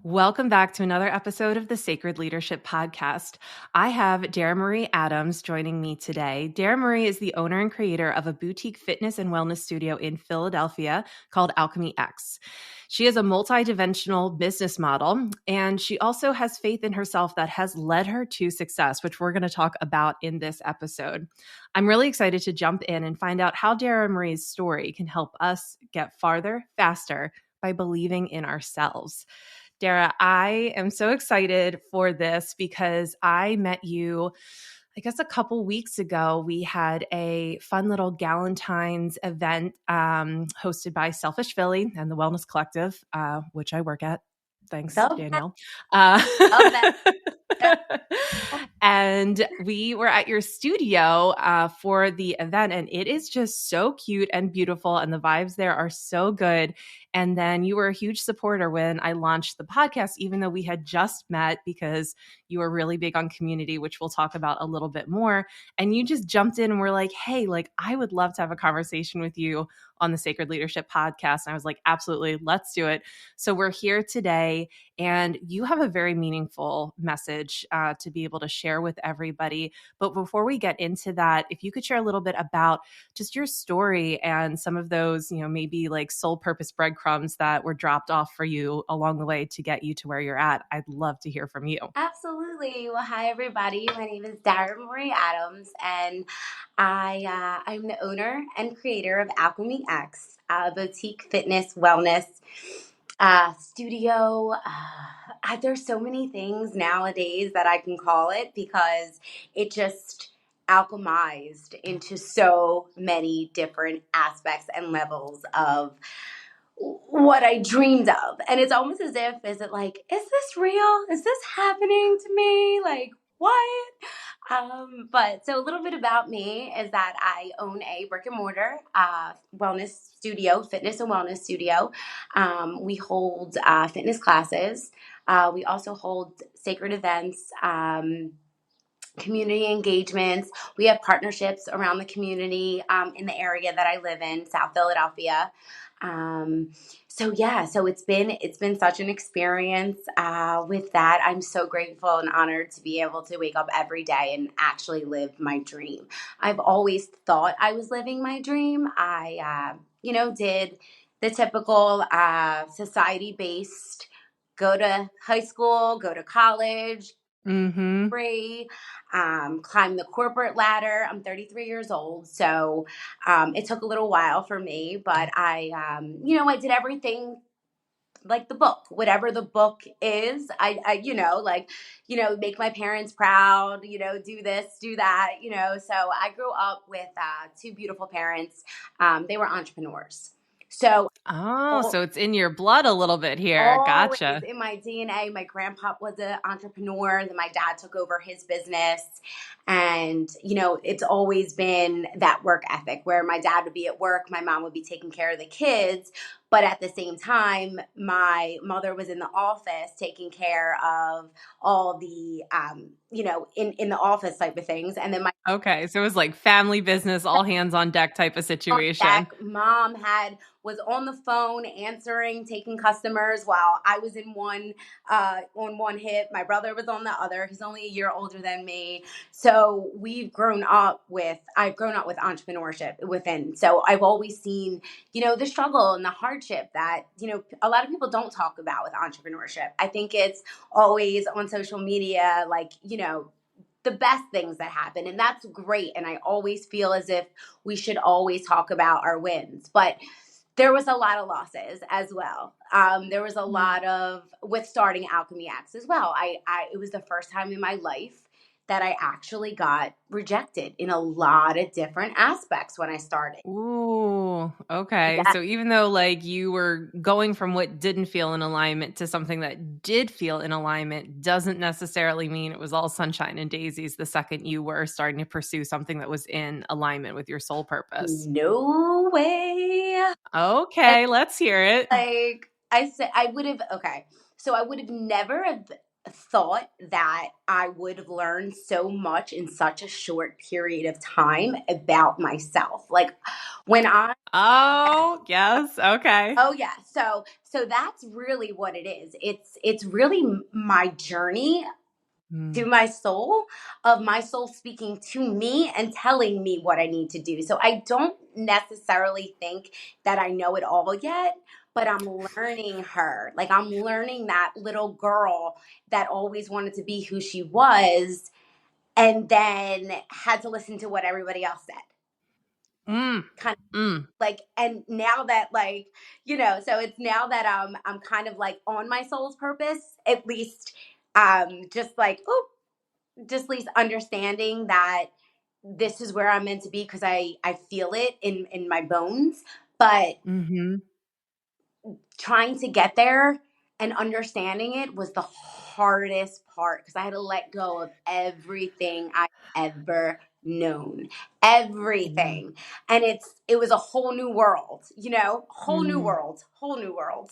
Welcome back to another episode of the Sacred Leadership Podcast. I have Dara Adams joining me today. Dara is the owner and creator of a boutique fitness and wellness studio in Philadelphia called Alchemy X. She is a multidimensional business model, and she also has faith in herself that has led her to success, which we're going to talk about in this episode. I'm really excited to jump in and find out how Dara Marie's story can help us get farther, faster by believing in ourselves. Dara, I am so excited for this because I met you, I guess, a couple weeks ago. We had a fun little Galentine's event hosted by Selfish Philly and the Wellness Collective, which I work at. Thanks, Love Danielle. Love that. And we were at your studio for the event, and it is just so cute and beautiful, and the vibes there are so good. And then you were a huge supporter when I launched the podcast, even though we had just met, because you were really big on community, which we'll talk about a little bit more. And you just jumped in and were like, hey, I would love to have a conversation with you on the Sacred Leadership Podcast. And I was like, absolutely, let's do it. So we're here today, and you have a very meaningful message to be able to share with everybody. But before we get into that, if you could share a little bit about just your story and some of those, maybe soul purpose breadcrumbs that were dropped off for you along the way to get you to where you're at, I'd love to hear from you. Absolutely. Well, hi, everybody. My name is Dara Adams, and I'm the owner and creator of Alchemy X, a boutique fitness wellness studio. There's so many things nowadays that I can call it because it just alchemized into so many different aspects and levels of what I dreamed of. And it's almost as if, is this real? Is this happening to me? What? But so a little bit about me is that I own a brick and mortar wellness studio, fitness and wellness studio. We hold fitness classes. We also hold sacred events, community engagements. We have partnerships around the community in the area that I live in, South Philadelphia. So it's been such an experience with that. I'm so grateful and honored to be able to wake up every day and actually live my dream. I've always thought I was living my dream. I did the typical society-based, go to high school, go to college, free, climb the corporate ladder. I'm 33 years old, so it took a little while for me, but I did everything like the book, whatever the book is. Make my parents proud, do this, do that, So I grew up with two beautiful parents. They were entrepreneurs. So it's in your blood a little bit here. always Gotcha. in my DNA. My grandpa was an entrepreneur. Then my dad took over his business. And, it's always been that work ethic where my dad would be at work, my mom would be taking care of the kids. But at the same time, my mother was in the office taking care of all the, in the office type of things. And then Okay, so it was like family business, all hands on deck type of situation. mom was on the phone answering, taking customers while I was on one hip. My brother was on the other. He's only a year older than me. So I've grown up with entrepreneurship within. So I've always seen, the struggle and the hardship that, a lot of people don't talk about with entrepreneurship. I think it's always on social media, the best things that happen. And that's great. And I always feel as if we should always talk about our wins. But there was a lot of losses as well. There was a lot of, with starting Alchemy X as well. It was the first time in my life that I actually got rejected in a lot of different aspects when I started. Ooh, okay. Yeah. So even though you were going from what didn't feel in alignment to something that did feel in alignment doesn't necessarily mean it was all sunshine and daisies the second you were starting to pursue something that was in alignment with your soul purpose. No way. Okay, let's hear it. I said I would have, okay. So I would have never have thought that I would have learned so much in such a short period of time about myself. Like when I Oh, yes. Okay. Oh yeah. So that's really what it is. It's really my journey Mm, through my soul, of my soul speaking to me and telling me what I need to do. So I don't necessarily think that I know it all yet, but I'm learning her. Like I'm learning that little girl that always wanted to be who she was and then had to listen to what everybody else said. mm, Kind of mm, like, and now that, like, so it's now that I'm kind of like on my soul's purpose, at least, just like, oh, just at least understanding that this is where I'm meant to be, because I feel it in my bones. But mhm. trying to get there and understanding it was the hardest part, because I had to let go of everything I ever known, Mm, everything. And it was a whole new world, whole new mm. world, whole new world.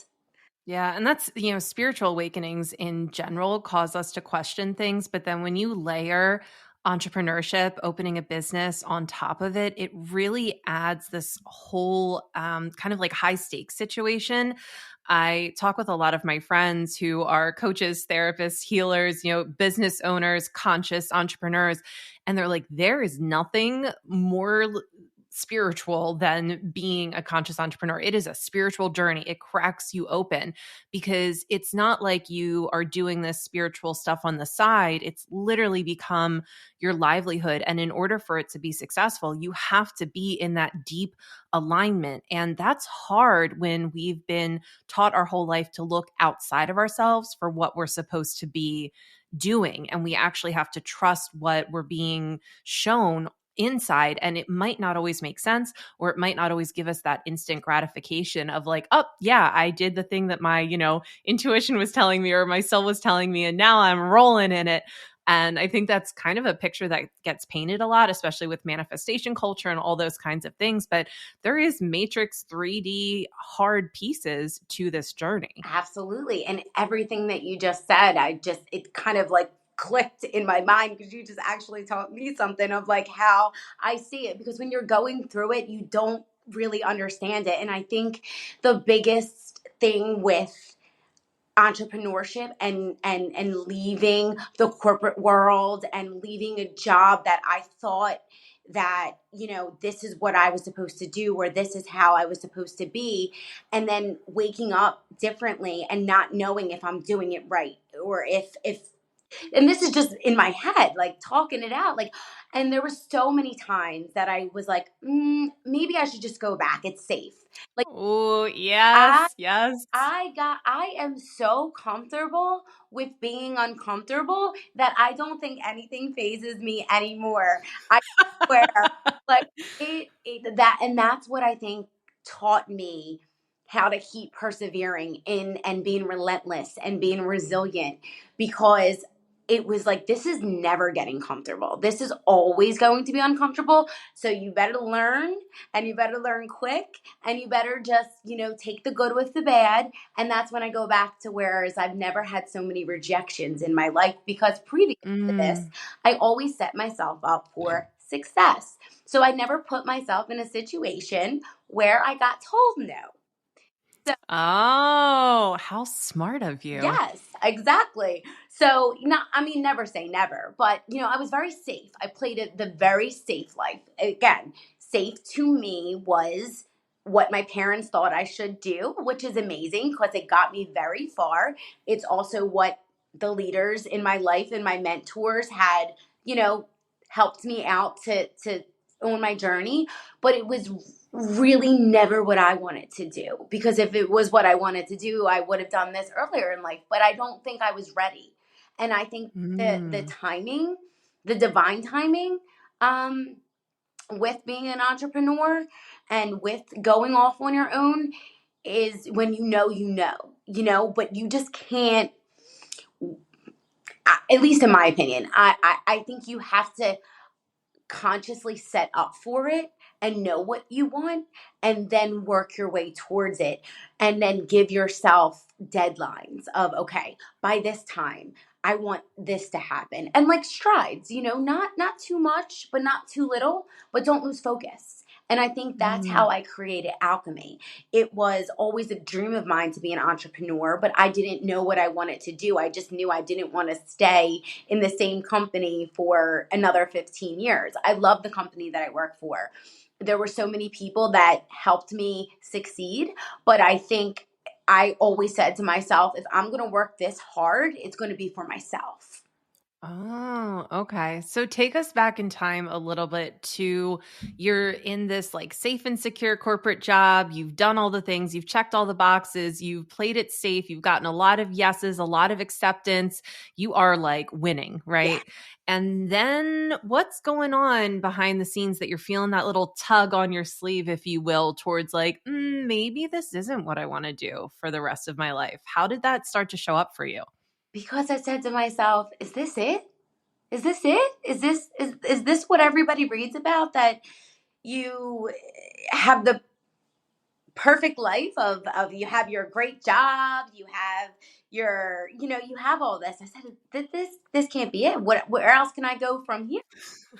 Yeah, and that's, spiritual awakenings in general cause us to question things, but then when you layer entrepreneurship, opening a business on top of it, it really adds this whole kind of like high stakes situation. I talk with a lot of my friends who are coaches, therapists, healers, business owners, conscious entrepreneurs, and they're like, there is nothing more spiritual than being a conscious entrepreneur. It is a spiritual journey. It cracks you open because it's not like you are doing this spiritual stuff on the side. It's literally become your livelihood. And in order for it to be successful, you have to be in that deep alignment. And that's hard when we've been taught our whole life to look outside of ourselves for what we're supposed to be doing. And we actually have to trust what we're being shown inside, and it might not always make sense, or it might not always give us that instant gratification of like, oh yeah, I did the thing that my intuition was telling me or my soul was telling me, and now I'm rolling in it. And I think that's kind of a picture that gets painted a lot, especially with manifestation culture and all those kinds of things, but there is matrix 3D hard pieces to this journey. Absolutely. And everything that you just said, it kind of like clicked in my mind, because you just actually taught me something of like how I see it. Because when you're going through it, you don't really understand it. And I think the biggest thing with entrepreneurship and leaving the corporate world and leaving a job that I thought that this is what I was supposed to do, or this is how I was supposed to be, and then waking up differently and not knowing if I'm doing it right, or if and this is just in my head, like talking it out, like. And there were so many times that I was like, maybe I should just go back, it's safe. Like Oh, I yes, yes. I am so comfortable with being uncomfortable that I don't think anything phases me anymore. I swear, like and that's what I think taught me how to keep persevering in and being relentless and being resilient, because it was like, this is never getting comfortable. This is always going to be uncomfortable. So you better learn, and you better learn quick, and you better just, take the good with the bad. And that's when I go back to, whereas I've never had so many rejections in my life, because previous to this, Mm. I always set myself up for success. So I never put myself in a situation where I got told no. So Oh, how smart of you. yes, exactly. So, I mean, never say never, but I was very safe. I played it the very safe life. Again, safe to me was what my parents thought I should do, which is amazing because it got me very far. It's also what the leaders in my life and my mentors had, you know, helped me out to on my journey, but it was really never what I wanted to do. Because if it was what I wanted to do, I would have done this earlier in life. But I don't think I was ready. And I think the Mm. timing, the divine timing, um, with being an entrepreneur and with going off on your own, is when but you just can't. At least in my opinion, I think you have to consciously set up for it and know what you want, and then work your way towards it, and then give yourself deadlines of, okay, by this time I want this to happen, and like strides, not too much but not too little, but don't lose focus. And I think that's Mm. how I created Alchemy. It was always a dream of mine to be an entrepreneur, but I didn't know what I wanted to do. I just knew I didn't want to stay in the same company for another 15 years. I love the company that I work for. There were so many people that helped me succeed, but I think I always said to myself, if I'm going to work this hard, it's going to be for myself. Oh, okay. So take us back in time a little bit to you're in this like safe and secure corporate job. You've done all the things, you've checked all the boxes, you've played it safe, you've gotten a lot of yeses, a lot of acceptance. You are like winning, Yeah. right? And then what's going on behind the scenes that you're feeling that little tug on your sleeve, if you will, towards like, maybe this isn't what I want to do for the rest of my life? How did that start to show up for you? Because I said to myself, is this it? Is this it? Is this what everybody reads about, that you have the perfect life of you have your great job, you have you have all this. I said, this can't be it. Where else can I go from here?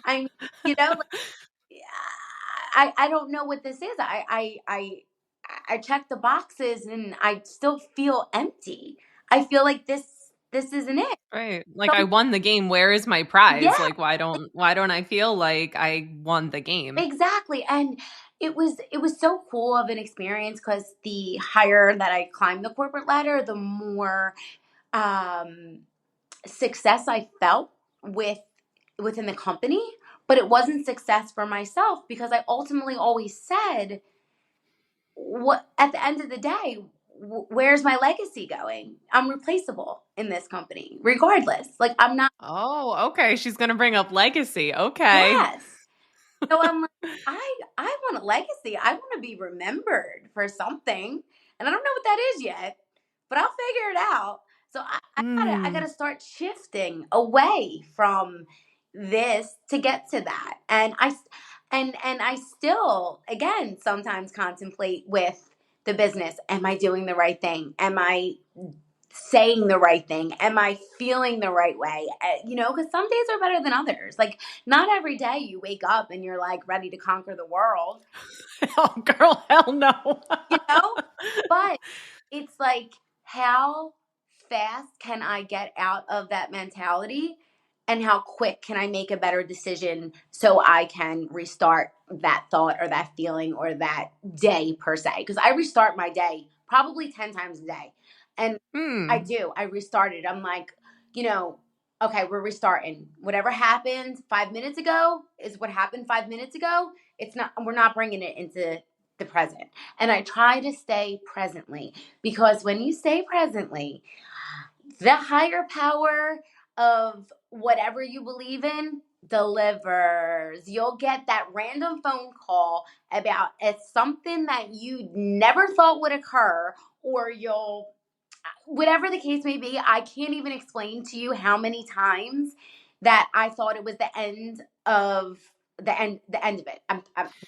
I mean, like, I don't know what this is. I check the boxes and I still feel empty. I feel like this isn't it. Right. Like I So won the game. Where is my prize? yeah, Like why don't I feel like I won the game? exactly. And it was so cool of an experience, because the higher that I climbed the corporate ladder, the more um, success I felt within the company. But it wasn't success for myself, because I ultimately always said, what at the end of the day, where's my legacy going? I'm replaceable in this company regardless. Like, I'm not. Oh, okay. She's gonna bring up legacy. Okay. Yes. So I'm like, I want a legacy. I want to be remembered for something, and I don't know what that is yet, but I'll figure it out. So I gotta Mm, start shifting away from this to get to that. And I still, again, sometimes contemplate with the business. Am I doing the right thing? Am I saying the right thing? Am I feeling the right way? Because some days are better than others. Like, not every day you wake up and you're like ready to conquer the world, oh, girl, hell no. you know? But it's like, how fast can I get out of that mentality? And how quick can I make a better decision so I can restart that thought or that feeling or that day per se? Because I restart my day probably 10 times a day. And I Hmm. do. I restarted. I'm like, you know, okay, we're restarting. Whatever happened 5 minutes ago is what happened 5 minutes ago. We're not bringing it into the present. And I try to stay presently, because when you stay presently, the higher power of whatever you believe in delivers. You'll get that random phone call about it's something that you never thought would occur, or you'll, whatever the case may be. I can't even explain to you how many times that I thought it was the end of it. I'm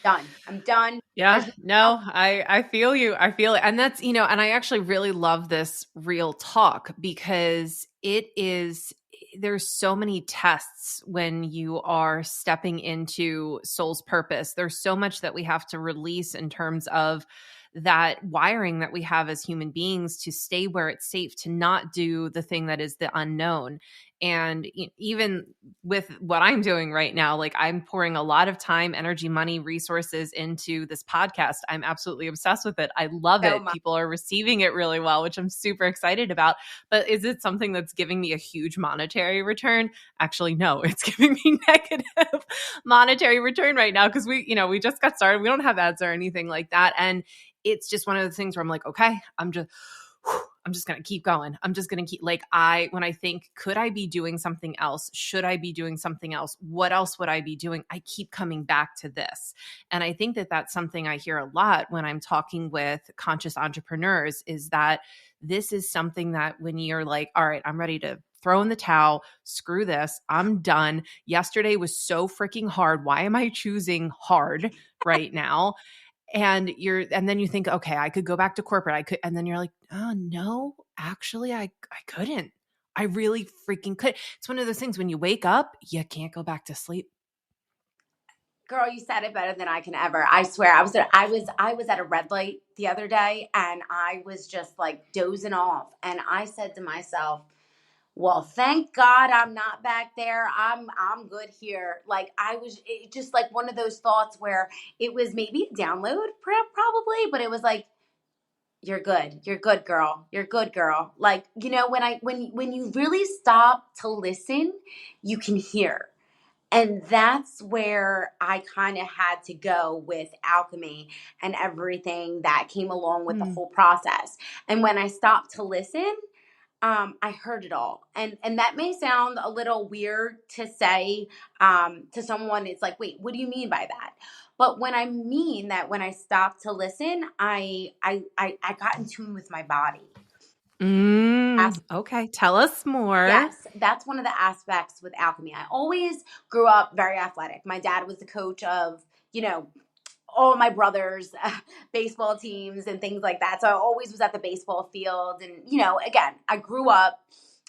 done. I'm done. Yeah, There's nothing else. no, I feel you. I feel it. And that's, and I actually really love this real talk because there's so many tests when you are stepping into soul's purpose. There's so much that we have to release in terms of that wiring that we have as human beings to stay where it's safe, to not do the thing that is the unknown. And even with what I'm doing right now, like I'm pouring a lot of time, energy, money, resources into this podcast. I'm absolutely obsessed with it. I love So it. much. People are receiving it really well, which I'm super excited about. But is it something that's giving me a huge monetary return? Actually, no, it's giving me negative monetary return right now because we just got started. We don't have ads or anything like that. And it's just one of the things where I'm like, okay, I'm just going to keep going. I'm just going to keep when I think, could I be doing something else? Should I be doing something else? What else would I be doing? I keep coming back to this. And I think that that's something I hear a lot when I'm talking with conscious entrepreneurs is that this is something that when you're like, all right, I'm ready to throw in the towel, screw this, I'm done. Yesterday was so freaking hard. Why am I choosing hard right now? And then you think, okay, I could go back to corporate. I could, and then you're like, oh no, actually I couldn't. I really freaking could. It's one of those things when you wake up, you can't go back to sleep. Girl, you said it better than I can ever. I swear, I was at a red light the other day, and I was just like dozing off, and I said to myself, well, thank God I'm not back there. I'm good here. Like just like one of those thoughts where it was maybe a download probably, but it was like, you're good. You're good, girl. You're good, girl. Like, when you really stop to listen, you can hear. And that's where I kind of had to go with alchemy and everything that came along with the Mm. whole process. And when I stopped to listen, I heard it all. And that may sound a little weird to say to someone. It's like, wait, what do you mean by that? But when I mean that, when I stopped to listen, I got in tune with my body. Okay, tell us more. Yes, that's one of the aspects with alchemy. I always grew up very athletic. My dad was the coach of, you know, all my brothers' baseball teams and things like that. So I always was at the baseball field. And, again, I grew up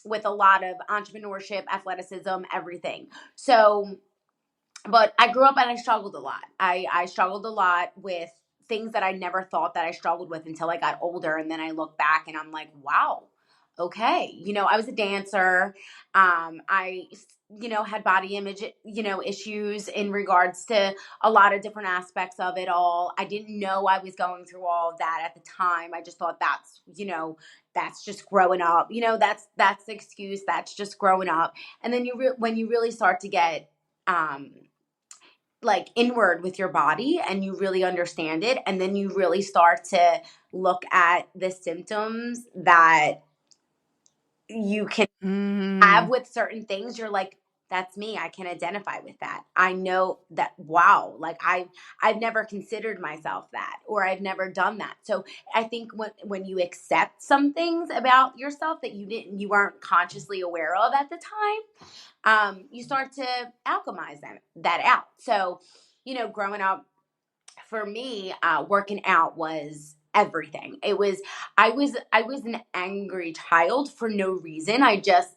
with a lot of entrepreneurship, athleticism, everything. So, but I grew up and I struggled a lot. I struggled a lot with things that I never thought that I struggled with until I got older. And then I look back and I'm like, wow, okay. I was a dancer. I, had body image, issues in regards to a lot of different aspects of it all. I didn't know I was going through all of that at the time. I just thought that's just growing up. That's the excuse. That's just growing up. And then when you really start to get, like inward with your body and you really understand it, and then you really start to look at the symptoms that you can have Mm. with certain things, you're like, that's me. I can identify with that. I know that. Wow, like I've never considered myself that, or I've never done that. So I think when you accept some things about yourself that you weren't consciously aware of at the time, you start to alchemize that out. So, growing up for me, working out was everything. I was an angry child for no reason. I just,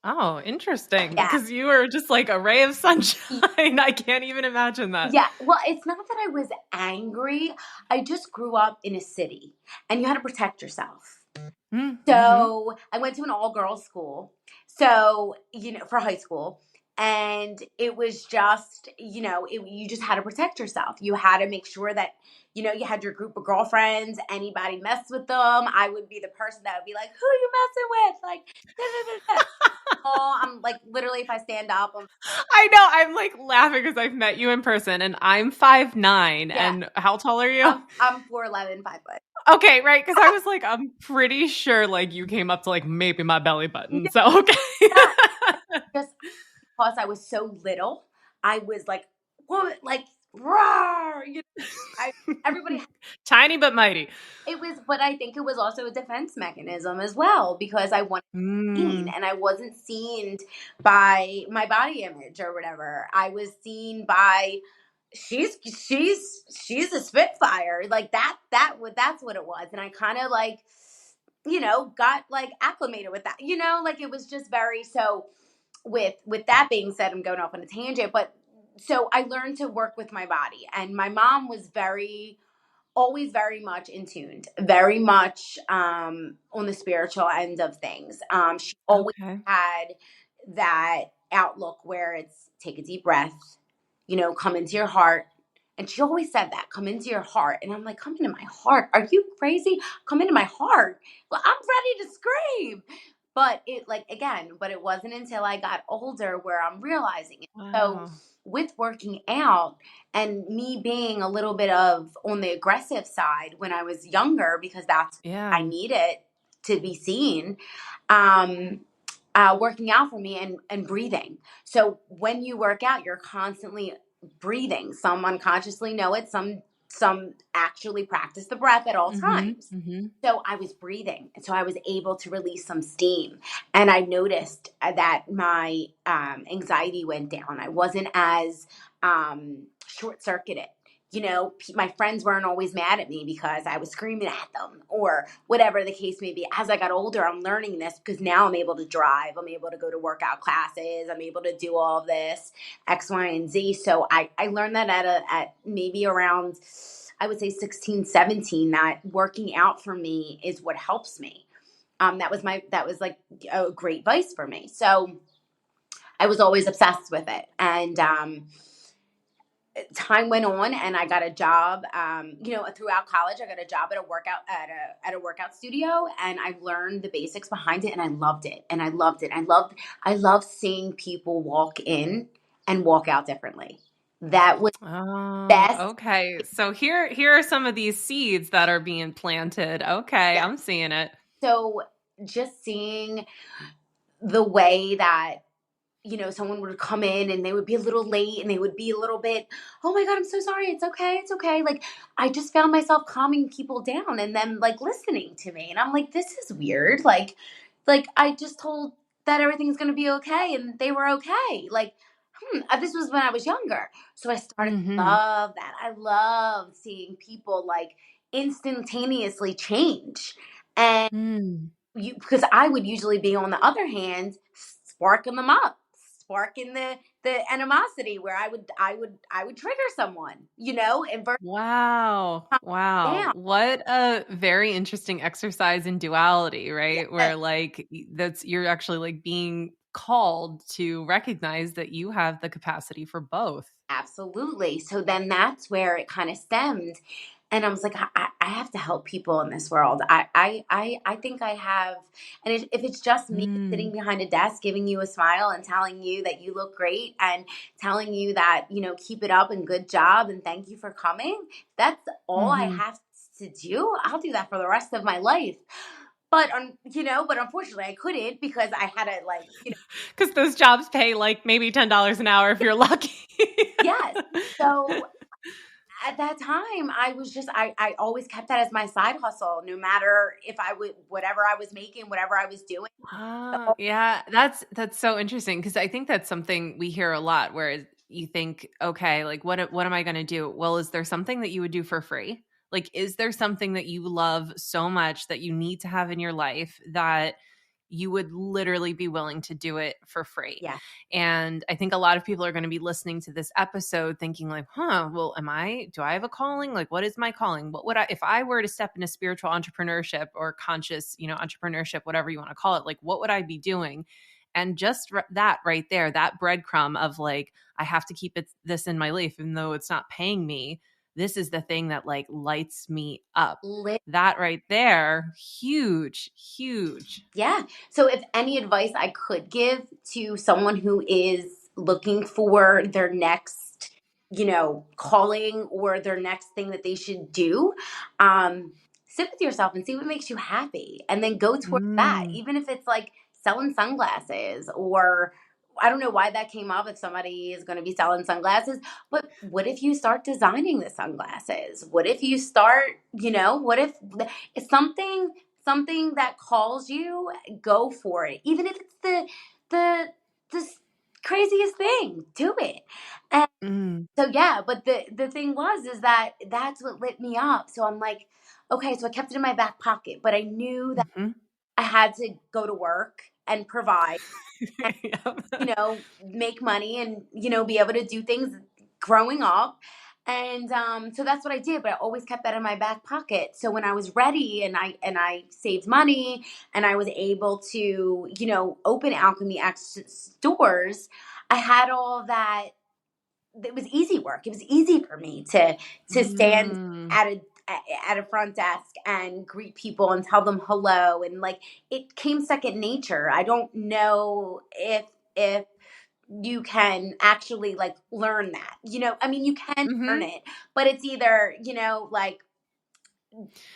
Oh, interesting. yeah. Because you were just like a ray of sunshine. I can't even imagine that. Yeah, well, it's not that I was angry. I just grew up in a city, and you had to protect yourself. Mm-hmm. So I went to an all girls school. So, for high school. And it was just, you just had to protect yourself. You had to make sure that, you had your group of girlfriends. Anybody messed with them, I would be the person that would be like, who are you messing with? Like, da, da, da, da. Oh, I'm like, literally, if I stand up, I know. I'm like laughing because I've met you in person and I'm 5'9". yeah, And how tall are you? I'm 4'11", 5 foot. Okay, right. Because I was like, I'm pretty sure like you came up to like maybe my belly button. So, okay. Yeah, just because I was so little, I was like, what, like, roar, everybody. Tiny but mighty. It was, but I think it was also a defense mechanism as well, because I wanted to be seen, Mm. and I wasn't seen by my body image or whatever. I was seen by, she's a spitfire, like that's what it was. And I kind of like, got like acclimated with that, like it was just very. So with that being said, I'm going off on a tangent, but so I learned to work with my body, and my mom was always very much in tuned, very much on the spiritual end of things. She always Okay. had that outlook where it's take a deep breath, come into your heart. And she always said that, come into your heart. And I'm like, come into my heart? Are you crazy? Come into my heart. Well, I'm ready to scream. But it wasn't until I got older where I'm realizing it. So Wow. with working out, and me being a little bit of on the aggressive side when I was younger, because that's Yeah. I needed to be seen. Working out for me, and breathing. So when you work out, you're constantly breathing. Some unconsciously know it, some some actually practice the breath at all Mhm. times. Mhm. So I was breathing. And so I was able to release some steam. And I noticed that my anxiety went down. I wasn't as short circuited. My friends weren't always mad at me because I was screaming at them or whatever the case may be. As I got older, I'm learning this because now I'm able to drive. I'm able to go to workout classes. I'm able to do all of this X, Y, and Z. So I learned that at maybe around, I would say 16, 17, that working out for me is what helps me. That was like a great vice for me. So I was always obsessed with it. And time went on and I got a job, throughout college. I got a job at a workout studio, and I learned the basics behind it, and I loved it. And I loved it. I loved seeing people walk in and walk out differently. That was Oh, best. okay. So here are some of these seeds that are being planted. Okay, Yeah. I'm seeing it. So just seeing the way that, someone would come in and they would be a little late and they would be a little bit, oh my God, I'm so sorry. It's okay. It's okay. Like, I just found myself calming people down and them like listening to me. And I'm like, this is weird. Like I just told that everything's going to be okay and they were okay. Like, this was when I was younger. So I started to Mhm. love that. I love seeing people like instantaneously change. And Mm. because I would usually be on the other hand sparking them up, sparking the animosity where I would trigger someone, and burn Wow. Wow. down. What a very interesting exercise in duality, right? Yeah, Where like that's you're actually like being called to recognize that you have the capacity for both. absolutely. So then that's where it kind of stemmed. And I was like, I have to help people in this world. I think I have. And if it's just me Mm. sitting behind a desk, giving you a smile and telling you that you look great and telling you that, keep it up and good job and thank you for coming, that's all I Mhm. have to do. I'll do that for the rest of my life. But unfortunately I couldn't because I had to like, Cuz those jobs pay like maybe $10 an hour if you're lucky. yes. So at that time I was just I always kept that as my side hustle, no matter if I would whatever I was making, whatever I was doing. Ah, So, yeah, that's so interesting because I think that's something we hear a lot where you think, okay, like what am I going to do? Well, is there something that you would do for free? Like, is there something that you love so much that you need to have in your life that you would literally be willing to do it for free? yeah, And I think a lot of people are going to be listening to this episode thinking like, huh, well, do I have a calling? Like, what is my calling? What would if I were to step into spiritual entrepreneurship or conscious, entrepreneurship, whatever you want to call it, like, what would I be doing? And just that right there, that breadcrumb of like, I have to keep this in my life, even though it's not paying me. This is the thing that like lights me up. That right there, huge, huge. yeah. So, if any advice I could give to someone who is looking for their next, calling or their next thing that they should do, sit with yourself and see what makes you happy and then go towards that. Mm, Even if it's like selling sunglasses or I don't know why that came up if somebody is going to be selling sunglasses, but what if you start designing the sunglasses? What if you start, what if it's something that calls you, go for it. Even if it's the the craziest thing, do it. And mm, so yeah, but the thing was is that that's what lit me up. So I'm like, okay, so I kept it in my back pocket, but I knew that mhm. I had to go to work and provide Yep. make money and, be able to do things growing up. And so that's what I did, but I always kept that in my back pocket. So when I was ready and I saved money and I was able to, open Alchemy X stores, I had all of that. It was easy work. It was easy for me to stand Mm, at a front desk and greet people and tell them hello, and like it came second nature. I don't know if you can actually like learn that. I mean, you can learn mhm. it, but it's either, like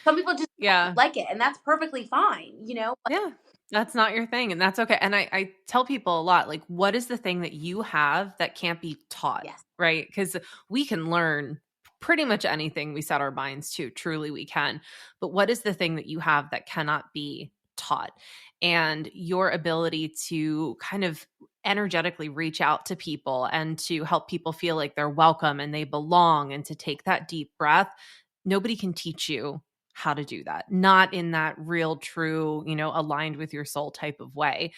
some people just don't Yeah. like it, and that's perfectly fine, but Yeah. That's not your thing, and that's okay, and I tell people a lot, like, what is the thing that you have that can't be taught, yes, right? Because we can learn pretty much anything we set our minds to, truly we can. But what is the thing that you have that cannot be taught? And your ability to kind of energetically reach out to people and to help people feel like they're welcome and they belong, and to take that deep breath. Nobody can teach you how to do that, not in that real, true, aligned with your soul type of way.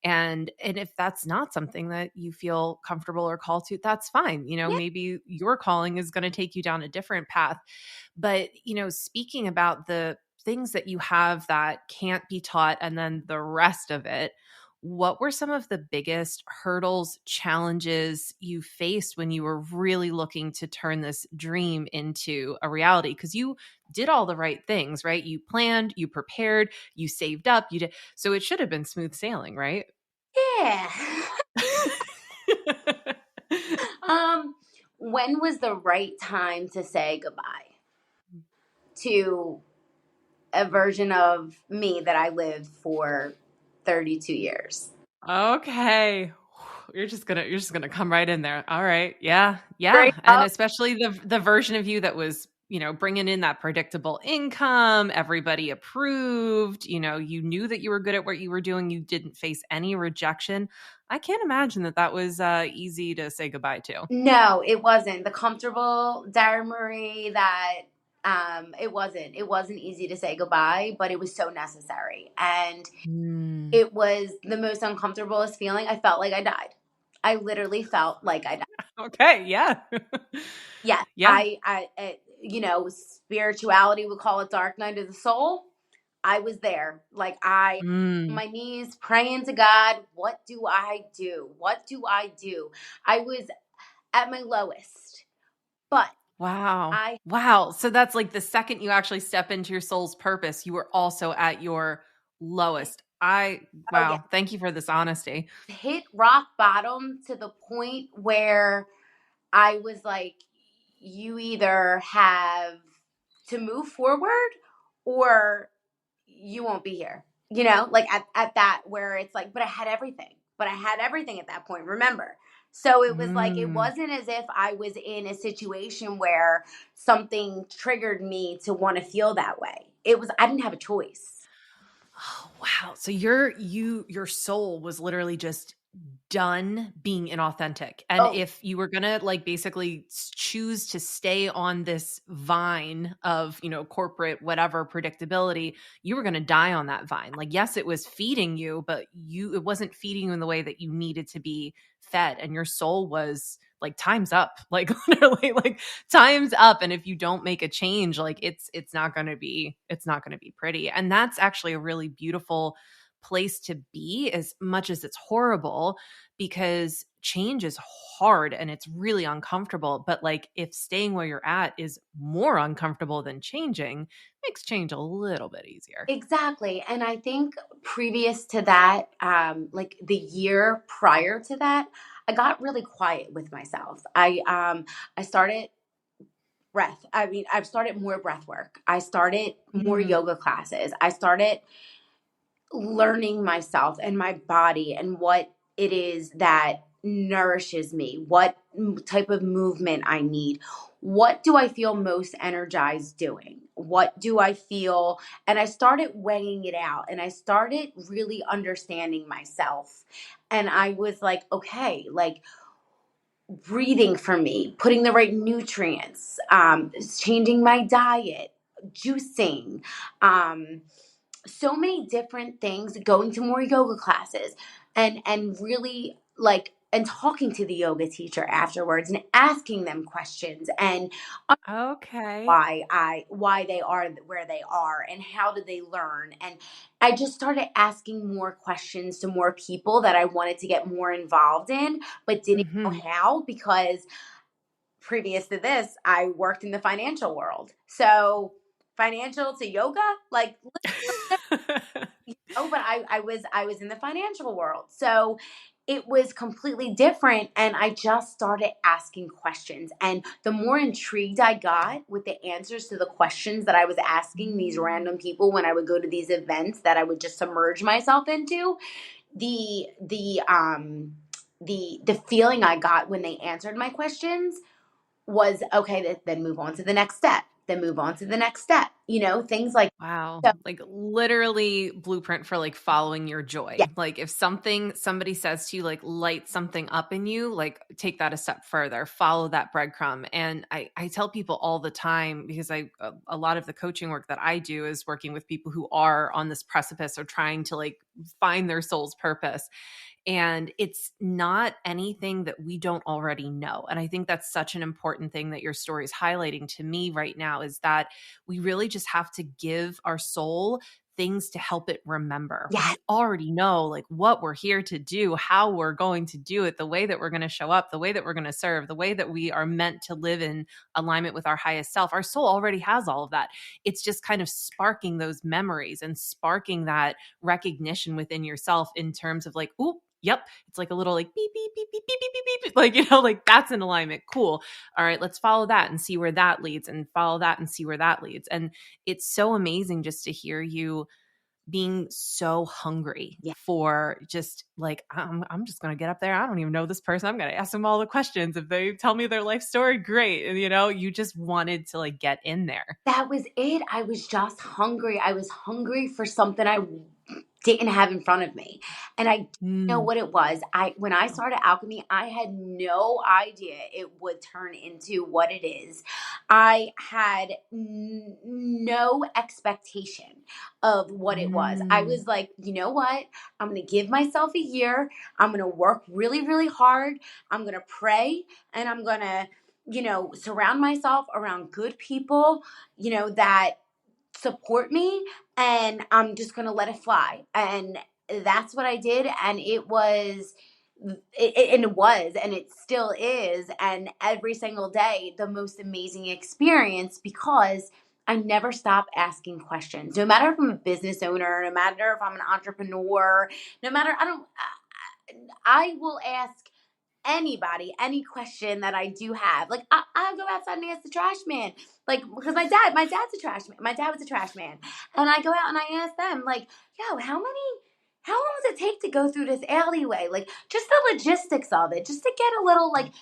And if that's not something that you feel comfortable or called to, that's fine. Yeah. Maybe your calling is going to take you down a different path. But speaking about the things that you have that can't be taught, and then the rest of it, what were some of the biggest hurdles, challenges you faced when you were really looking to turn this dream into a reality? Because you did all the right things, right? You planned, you prepared, you saved up, you did. So it should have been smooth sailing, right? Yeah. When was the right time to say goodbye to a version of me that I lived for 32 years? Okay. You're just gonna come right in there. All right. Yeah. Yeah. Straight And up. especially the version of you that was, bringing in that predictable income, everybody approved, you knew that you were good at what you were doing, you didn't face any rejection. I can't imagine that that was easy to say goodbye to. No, it wasn't. The comfortable Dara Marie that it wasn't easy to say goodbye, but it was so necessary. And Mm. it was the most uncomfortablest feeling. I felt like I died. I literally felt like I died. Okay. Yeah. Yes, Yeah. spirituality would call it dark night of the soul. I was there. Like I on Mm. my knees praying to God, what do I do? What do I do? I was at my lowest. But Wow. I Wow. So that's like the second you actually step into your soul's purpose, you were also at your lowest. oh yeah, Wow. Thank you for this honesty. hit rock bottom to the point where I was like, you either have to move forward or you won't be here. Like at that where it's like, but I had everything. But I had everything at that point, remember? So it was like, it Mm. wasn't as if I was in a situation where something triggered me to want to feel that way. I didn't have a choice. Oh, wow. So your soul was literally just done being inauthentic. And Oh, if you were going to like basically choose to stay on this vine of, corporate whatever predictability, you were going to die on that vine. Like yes, it was feeding you, but it wasn't feeding you in the way that you needed to be fed, and your soul was like time's up. Like literally like time's up, and if you don't make a change, like it's not going to be pretty. And that's actually a really beautiful place to be, as much as it's horrible, because change is hard and it's really uncomfortable. But like if staying where you're at is more uncomfortable than changing, makes change a little bit easier. exactly. And I think previous to that, like the year prior to that, I got really quiet with myself. I started I've started more breath work. I started more Mm. yoga classes. I started learning myself and my body and what it is that nourishes me, what type of movement I need. What do I feel most energized doing? What do I feel? And I started weighing it out and I started really understanding myself. And I was like, okay, like breathing for me, putting the right nutrients, changing my diet, juicing, so many different things, going to more yoga classes and really like and talking to the yoga teacher afterwards and asking them questions and Okay. why they are where they are and how did they learn. And I just started asking more questions to more people that I wanted to get more involved in but didn't know Hmm. how, because previous to this I worked in the financial world. So financial to yoga, like, oh, but I was in the financial world. So it was completely different and I just started asking questions. And the more intrigued I got with the answers to the questions that I was asking these random people when I would go to these events that I would just submerge myself into, the feeling I got when they answered my questions was okay, then move on to the next step, then move on to the next step, things like Wow. so. Like literally blueprint for like following your Yeah, joy. Like if somebody says to you, like light something up in you, like take that a step further, follow that breadcrumb. And I tell people all the time because a lot of the coaching work that I do is working with people who are on this precipice or trying to like find their soul's purpose. And it's not anything that we don't already know. And I think that's such an important thing that your story is highlighting to me right now is that we really just have to give our soul things to help it remember. yeah, We already know like what we're here to do, how we're going to do it, the way that we're going to show up, the way that we're going to serve, the way that we are meant to live in alignment with our highest self. Our soul already has all of that. It's just kind of sparking those memories and sparking that recognition within yourself in terms of like, ooh, yep. It's like a little like beep, beep, beep, beep, beep, beep, beep, beep. Like, like that's in alignment. Cool. All right, let's follow that and see where that leads and follow that and see where that leads. And it's so amazing just to hear you being so hungry yeah. for just like, I'm just going to get up there. I don't even know this person. I'm going to ask them all the questions. If they tell me their life story, great. And, you just wanted to like get in there. That was it. I was just hungry. I was hungry for something I didn't have in front of me. And I didn't know Mm. what it was. When I started alchemy, I had no idea it would turn into what it is. I had no expectation of what it was. I Mm. was like, you know what? I'm going to give myself a year. I'm going to work really, really hard. I'm going to pray and I'm going to surround myself around good people, that support me, and I'm just going to let it fly. And that's what I did. And it still is. And every single day, the most amazing experience because I never stop asking questions. No matter if I'm a business owner, no matter if I'm an entrepreneur, no matter, I will ask anybody any question that I do have. Like I go outside and ask the trash man. Like because my dad's a trash man. My dad was a trash man. And I go out and I ask them, like, yo, how long does it take to go through this alleyway? Like just the logistics of it, just to get a little like,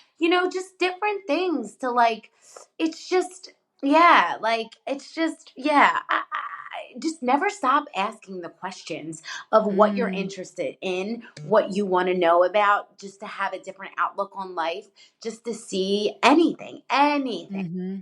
just different things to like it's just yeah, like it's just yeah. Just never stop asking the questions of what you're Mm. interested in, what you want to know about, just to have a different outlook on life, just to see anything, anything. Mm-hmm.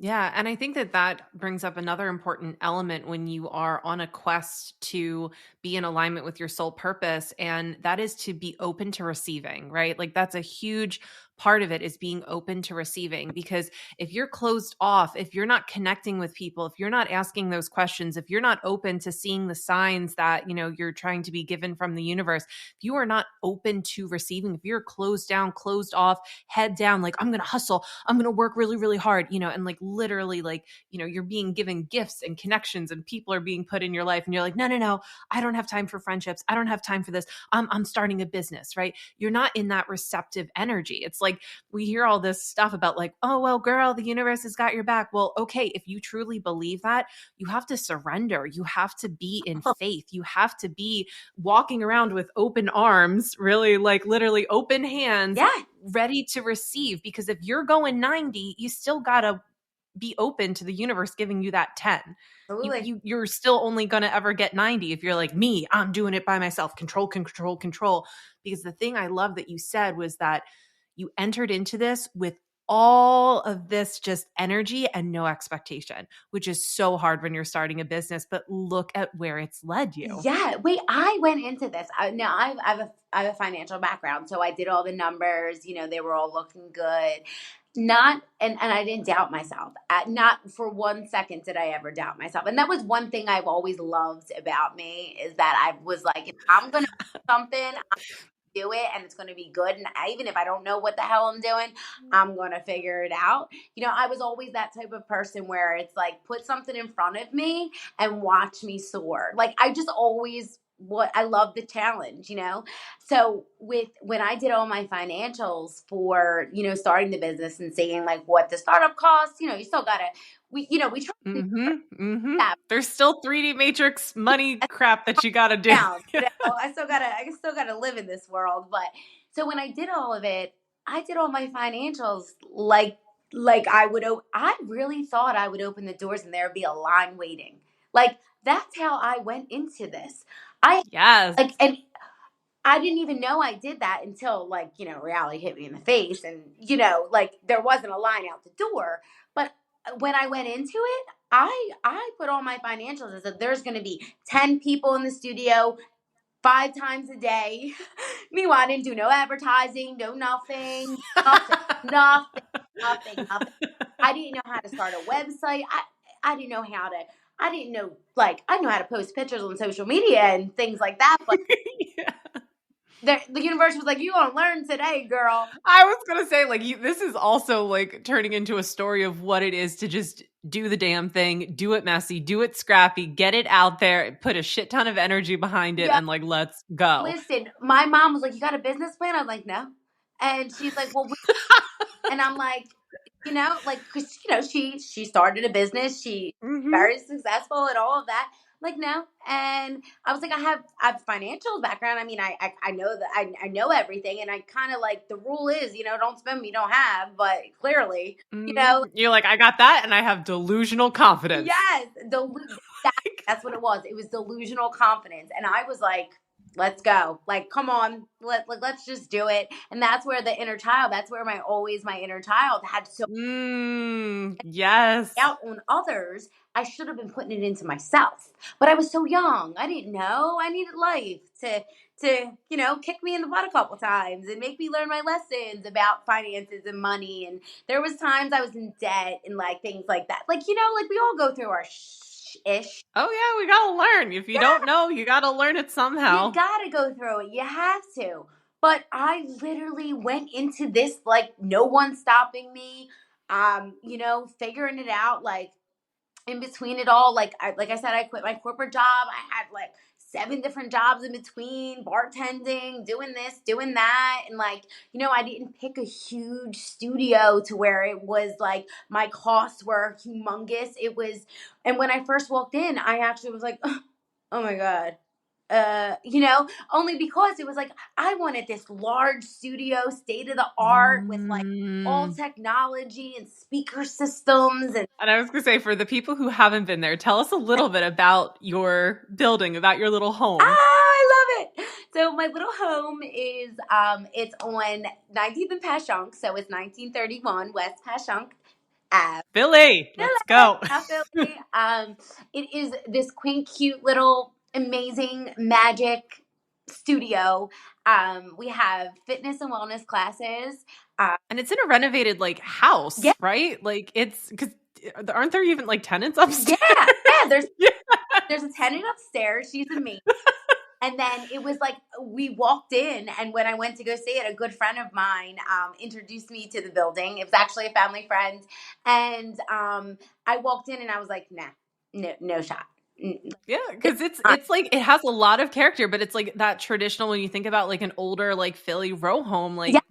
Yeah. And I think that that brings up another important element when you are on a quest to be in alignment with your soul purpose. And that is to be open to receiving, right? Like that's a huge part of it is being open to receiving. Because if you're closed off, if you're not connecting with people, if you're not asking those questions, if you're not open to seeing the signs that, you're trying to be given from the universe, if you are not open to receiving, if you're closed down, closed off, head down, like I'm going to hustle, I'm going to work really, really hard, and like literally like, you're being given gifts and connections and people are being put in your life. And you're like, no, no, no, I don't have time for friendships. I don't have time for this. I'm starting a business, right? You're not in that receptive energy. It's like we hear all this stuff about like, oh, well, girl, the universe has got your back. Well, okay, if you truly believe that, you have to surrender. You have to be in faith. You have to be walking around with open arms, really like literally open hands, Yeah, ready to receive. Because if you're going 90, you still got to be open to the universe giving you that 10. absolutely. You're still only going to ever get 90 if you're like me, I'm doing it by myself, control, control, control. Because the thing I love that you said was that you entered into this with all of this just energy and no expectation, which is so hard when you're starting a business, but look at where it's led you. Yeah, wait, I went into this. Now I have a financial background, so I did all the numbers. They were all looking good. Not and I didn't doubt myself. Not for 1 second did I ever doubt myself. And that was one thing I've always loved about me is that I was like, if I'm gonna do something, do it and it's going to be good. And even if I don't know what the hell I'm doing, I'm going to figure it out. I was always that type of person where it's like, put something in front of me and watch me soar. Like, I just always, what I love the challenge. So when I did all my financials for, starting the business and seeing like what the startup costs, you still got to, we try to do that There's still 3D matrix money crap that you got to do. down. I still gotta live in this world. But so when I did all of it, I did all my financials like I really thought I would open the doors and there would be a line waiting. Like that's how I went into this. I Yes. like and I didn't even know I did that until like, reality hit me in the face and like there wasn't a line out the door. But when I went into it, I put all my financials. I said there's going to be 10 people in the studio 5 times a day. Meanwhile, I didn't do no advertising, no nothing, nothing, nothing, nothing, nothing. I didn't know how to start a website. I didn't know how to. I didn't know I know how to post pictures on social media and things like that. But Yeah. the universe was like, "You gonna learn today, girl." I was gonna say, like, this is also like turning into a story of what it is to just do the damn thing, do it messy, do it scrappy, get it out there, put a shit ton of energy behind it, Yeah. and like, let's go. Listen, my mom was like, "You got a business plan?" I was like, "No," and she's like, "Well," and I'm like, because she started a business, she Hmm. very successful and all of that. Like no, and I was like, I have financial background. I mean, I know that I know everything, and I kind of like the rule is don't spend what you don't have, but clearly You're like, I got that, and I have delusional confidence. yes, that's what it was. It was delusional confidence, and I was like, let's go, like come on, let's just do it. And that's where the inner child, that's where my inner child had so Yes. out on others. I should have been putting it into myself, but I was so young. I didn't know. I needed life to kick me in the butt a couple times and make me learn my lessons about finances and money. And there was times I was in debt and like things like that. Like like we all go through our ish. Oh yeah, we gotta learn. If you don't know, you gotta learn it You somehow. gotta go through it. You have to. But I literally went into this like no one stopping me. Figuring it out like in between it all, like I said, I quit my corporate job. I had like 7 different jobs in between, bartending, doing this, doing that. And I didn't pick a huge studio to where it was like my costs were humongous. It was, and when I first walked in, I actually was like, oh my God. Only because it was like I wanted this large studio, state of the art with like all Mm. technology and speaker systems and And I was gonna say, for the people who haven't been there, tell us a little bit about your building, about your little home. I love it. So my little home is it's on 19th and Passyunk, so it's 1931 West Passyunk Ave. Philly, let's go. South Philly. It is this quaint, cute little amazing magic studio. We have fitness and wellness classes. And it's in a renovated like Yeah, house, right? Like it's because aren't there even like tenants upstairs? yeah. There's Yeah. there's a tenant upstairs. She's amazing. And then it was like we walked in, and when I went to go see it, a good friend of mine introduced me to the building. It was actually a family friend, and I walked in, and I was like, "Nah, no shot." Yeah, It's because it's not. it's like it has a lot of character, but it's like that traditional when you think about like an older like Philly row home, Yeah, like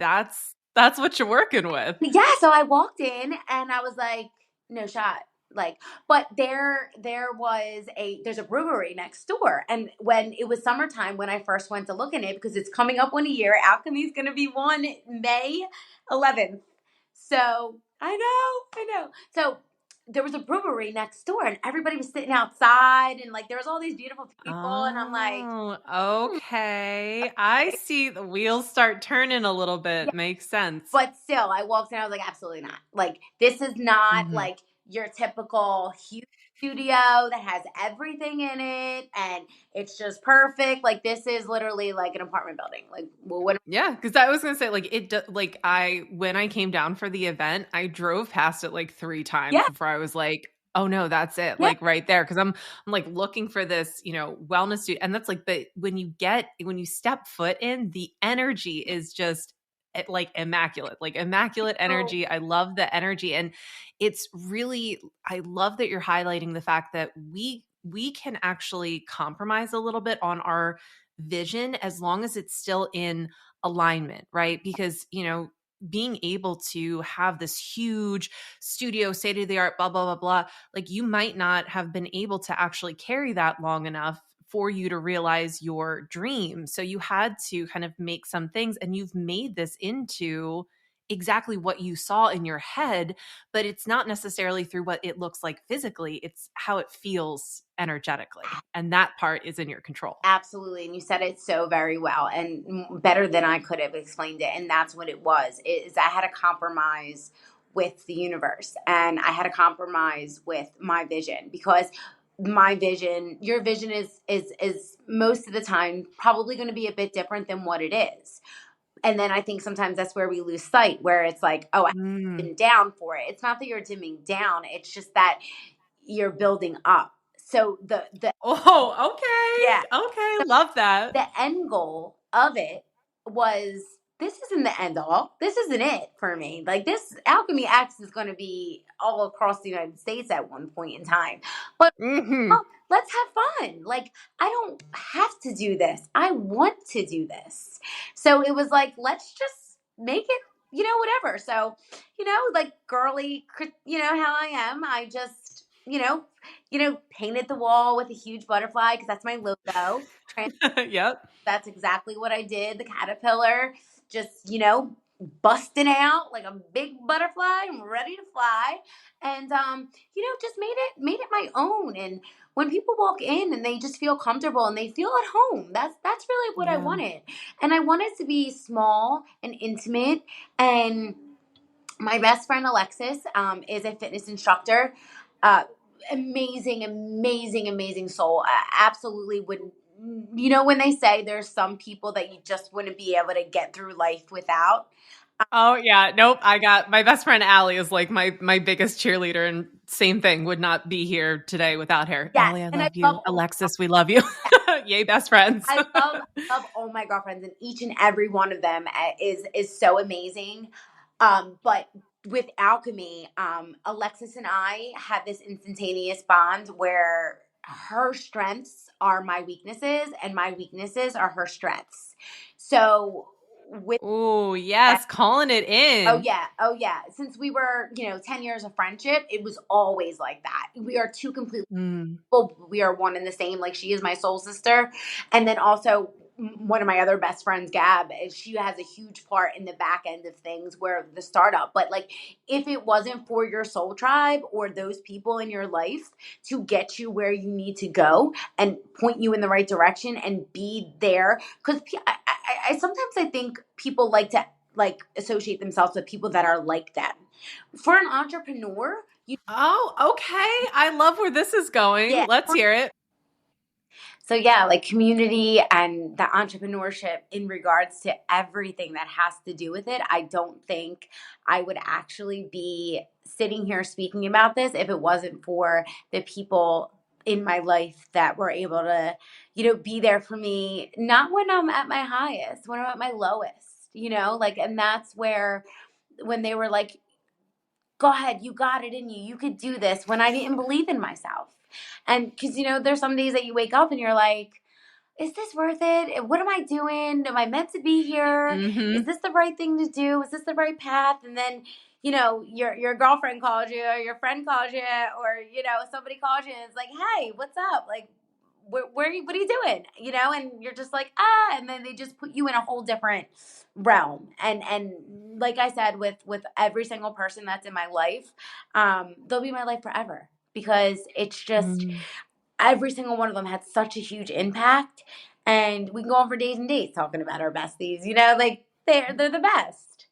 that's what you're working with. yeah. So I walked in, and I was like, "No shot." Like, but there's a brewery next door, and when it was summertime, when I first went to look in it, because it's coming up on a year, Alchemy's going to be one May 11th. So I know. So there was a brewery next door, and everybody was sitting outside, and like there was all these beautiful people, and I'm like, Oh, hmm, okay. I see the wheels start turning a little yeah. bit. Makes sense. But still, I walked in, I was like, absolutely not. Like this is not Mhm. like your typical huge studio that has everything in it, and it's just perfect. Like this is literally like an apartment building. Like, well, what? Yeah, because I was gonna say like like I when I came down for the event, I drove past it like 3 times Yeah, before I was like, oh no, that's it, yeah. like right there. Because I'm like looking for this, wellness suit, and that's like, but when you step foot in, the energy is just like immaculate, like immaculate So energy. I love the energy, and it's really I love that you're highlighting the fact that we can actually compromise a little bit on our vision as long as it's still in alignment, right? Because, being able to have this huge studio, state of the art, blah, blah, blah, blah, like you might not have been able to actually carry that long enough for you to realize your dream. So you had to kind of make some things, and you've made this into exactly what you saw in your head, but it's not necessarily through what it looks like physically. It's how it feels energetically. And that part is in your control. Absolutely. And you said it so very well and better than I could have explained it. And that's what it was, is I had a compromise with the universe, and I had a compromise with my vision, because my vision, your vision is most of the time probably going to be a bit different than what it is. And then I think sometimes that's where we lose sight, where it's like, oh, I've Mm. been down for it. It's not that you're dimming down. It's just that you're building up. So the Oh, yeah. okay. Okay. Love that. The end goal of it was, this isn't the end all. This isn't it for me. Like, this Alchemy X is going to be all across the United States at one point in time. But Hmm. oh, let's have fun. Like, I don't have to do this. I want to do this. So it was like, let's just make it, whatever. So, like girly, how I am. I just, painted the wall with a huge butterfly because that's my logo. Yep. That's exactly what I did. The caterpillar just, busting out like a big butterfly. I'm ready to fly. And just made it my own. And when people walk in and they just feel comfortable and they feel at home, that's really what I Yeah. wanted. And I wanted to be small and intimate. And my best friend Alexis is a fitness instructor. Uh, Amazing, amazing, amazing soul. I absolutely would. When they say there's some people that you just wouldn't be able to get through life without. Oh yeah, nope. I got my best friend Allie is like my biggest cheerleader, and same thing. Would not be here today without her. Yes, Allie, I and I love love you. all Alexis, we love you. Yay, best friends. I love all my girlfriends, and each and every one of them is so amazing. But with alchemy, Alexis and I had this instantaneous bond where her strengths are my weaknesses, and my weaknesses are her strengths. So with Oh yes, calling it oh in. yeah, oh yeah, since we were 10 years of friendship, it was always like that. We are two completely, Mm. well, we are one and the same. Like, she is my soul sister. And then also one of my other best friends, Gab, she has a huge part in the back end of things, where the startup. But like, if it wasn't for your soul tribe or those people in your life to get you where you need to go and point you in the right direction and be there, because I sometimes I think people like to like associate themselves with people that are like them. For an entrepreneur, Oh, okay. I love where this is going. yeah. Let's hear it. So yeah, like community and the entrepreneurship in regards to everything that has to do with it. I don't think I would actually be sitting here speaking about this if it wasn't for the people in my life that were able to, be there for me, not when I'm at my highest, when I'm at my lowest, like, and that's where, when they were like, go ahead, you got it in you, you could do this, when I didn't believe in myself. And because, there's some days that you wake up and you're like, is this worth it? What am I doing? Am I meant to be here? Is Mm-hmm. this the right thing to do? Is this the right path? And then, your girlfriend calls you, or your friend calls you, or, somebody calls you and it's like, hey, what's up? Like, what are you doing? And you're just like, and then they just put you in a whole different realm. And like I said, with every single person that's in my life, they'll be in my life forever, because it's just, Mm. every single one of them had such a huge impact. And we can go on for days and days talking about our besties, like, they're the best.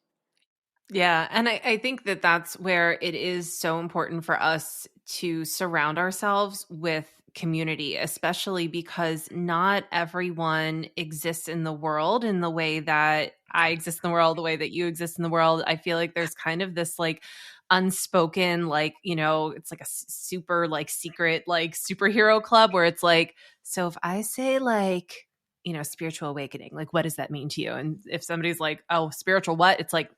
Yeah. And I think that that's where it is so important for us to surround ourselves with community, especially because not everyone exists in the world in the way that I exist in the world, the way that you exist in the world. I feel like there's kind of this like unspoken, like, it's like a super like secret, like superhero club where it's like, so if I say like, spiritual awakening, like, what does that mean to you? And if somebody's like, oh, spiritual what? It's like,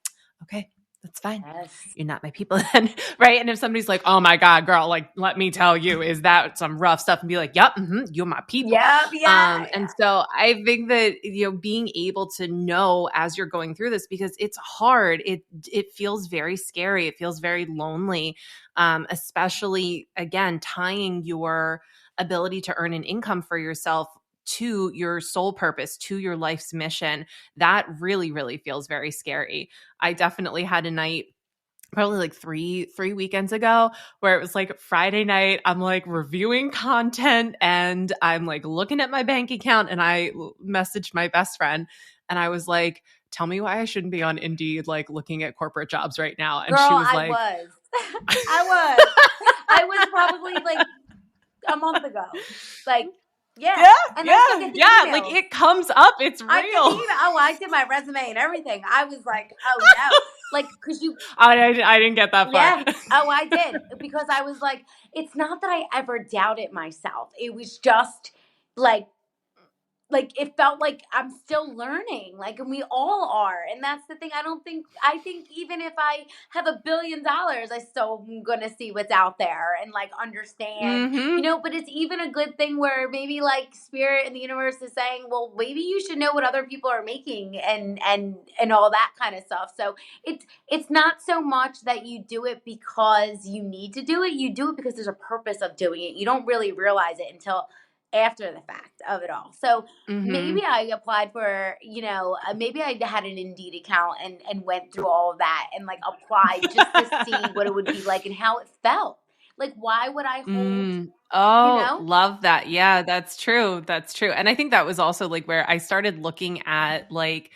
okay, that's fine. Yes. You're not my people then. Right. And if somebody's like, oh my God, girl, like, let me tell you, is that some rough stuff? And be like, yep, you're my people. Yep. Yeah. And so I think that, being able to know as you're going through this, because it's hard, it feels very scary. It feels very lonely. Especially again, tying your ability to earn an income for yourself to your soul purpose, to your life's mission, that really, really feels very scary. I definitely had a night probably like three weekends ago where it was like Friday night, I'm like reviewing content and I'm like looking at my bank account, and I messaged my best friend and I was like, tell me why I shouldn't be on Indeed like looking at corporate jobs right now. And Girl, she was I like, was. I was probably like a month ago. Like, yeah. And I still get the like emails. it comes up, it's real. I get the email. Oh, I did my resume and everything. I was like, oh no. Like, cause you, I didn't get that far. yeah. Oh, I did. Because I was like, it's not that I ever doubted myself. It was just like it felt like I'm still learning, like, and we all are. And that's the thing. I think even if I have $1 billion, I still am gonna see what's out there and like understand, but it's even a good thing where maybe like spirit and the universe is saying, well, maybe you should know what other people are making and all that kind of stuff. So it's not so much that you do it because you need to do it. You do it because there's a purpose of doing it. You don't really realize it until after the fact of it all. So maybe I applied for, maybe I had an Indeed account and went through all of that and like applied just to see what it would be like and how it felt. Like, why would I hold, Love that. Yeah, that's true. That's true. And I think that was also like where I started looking at like,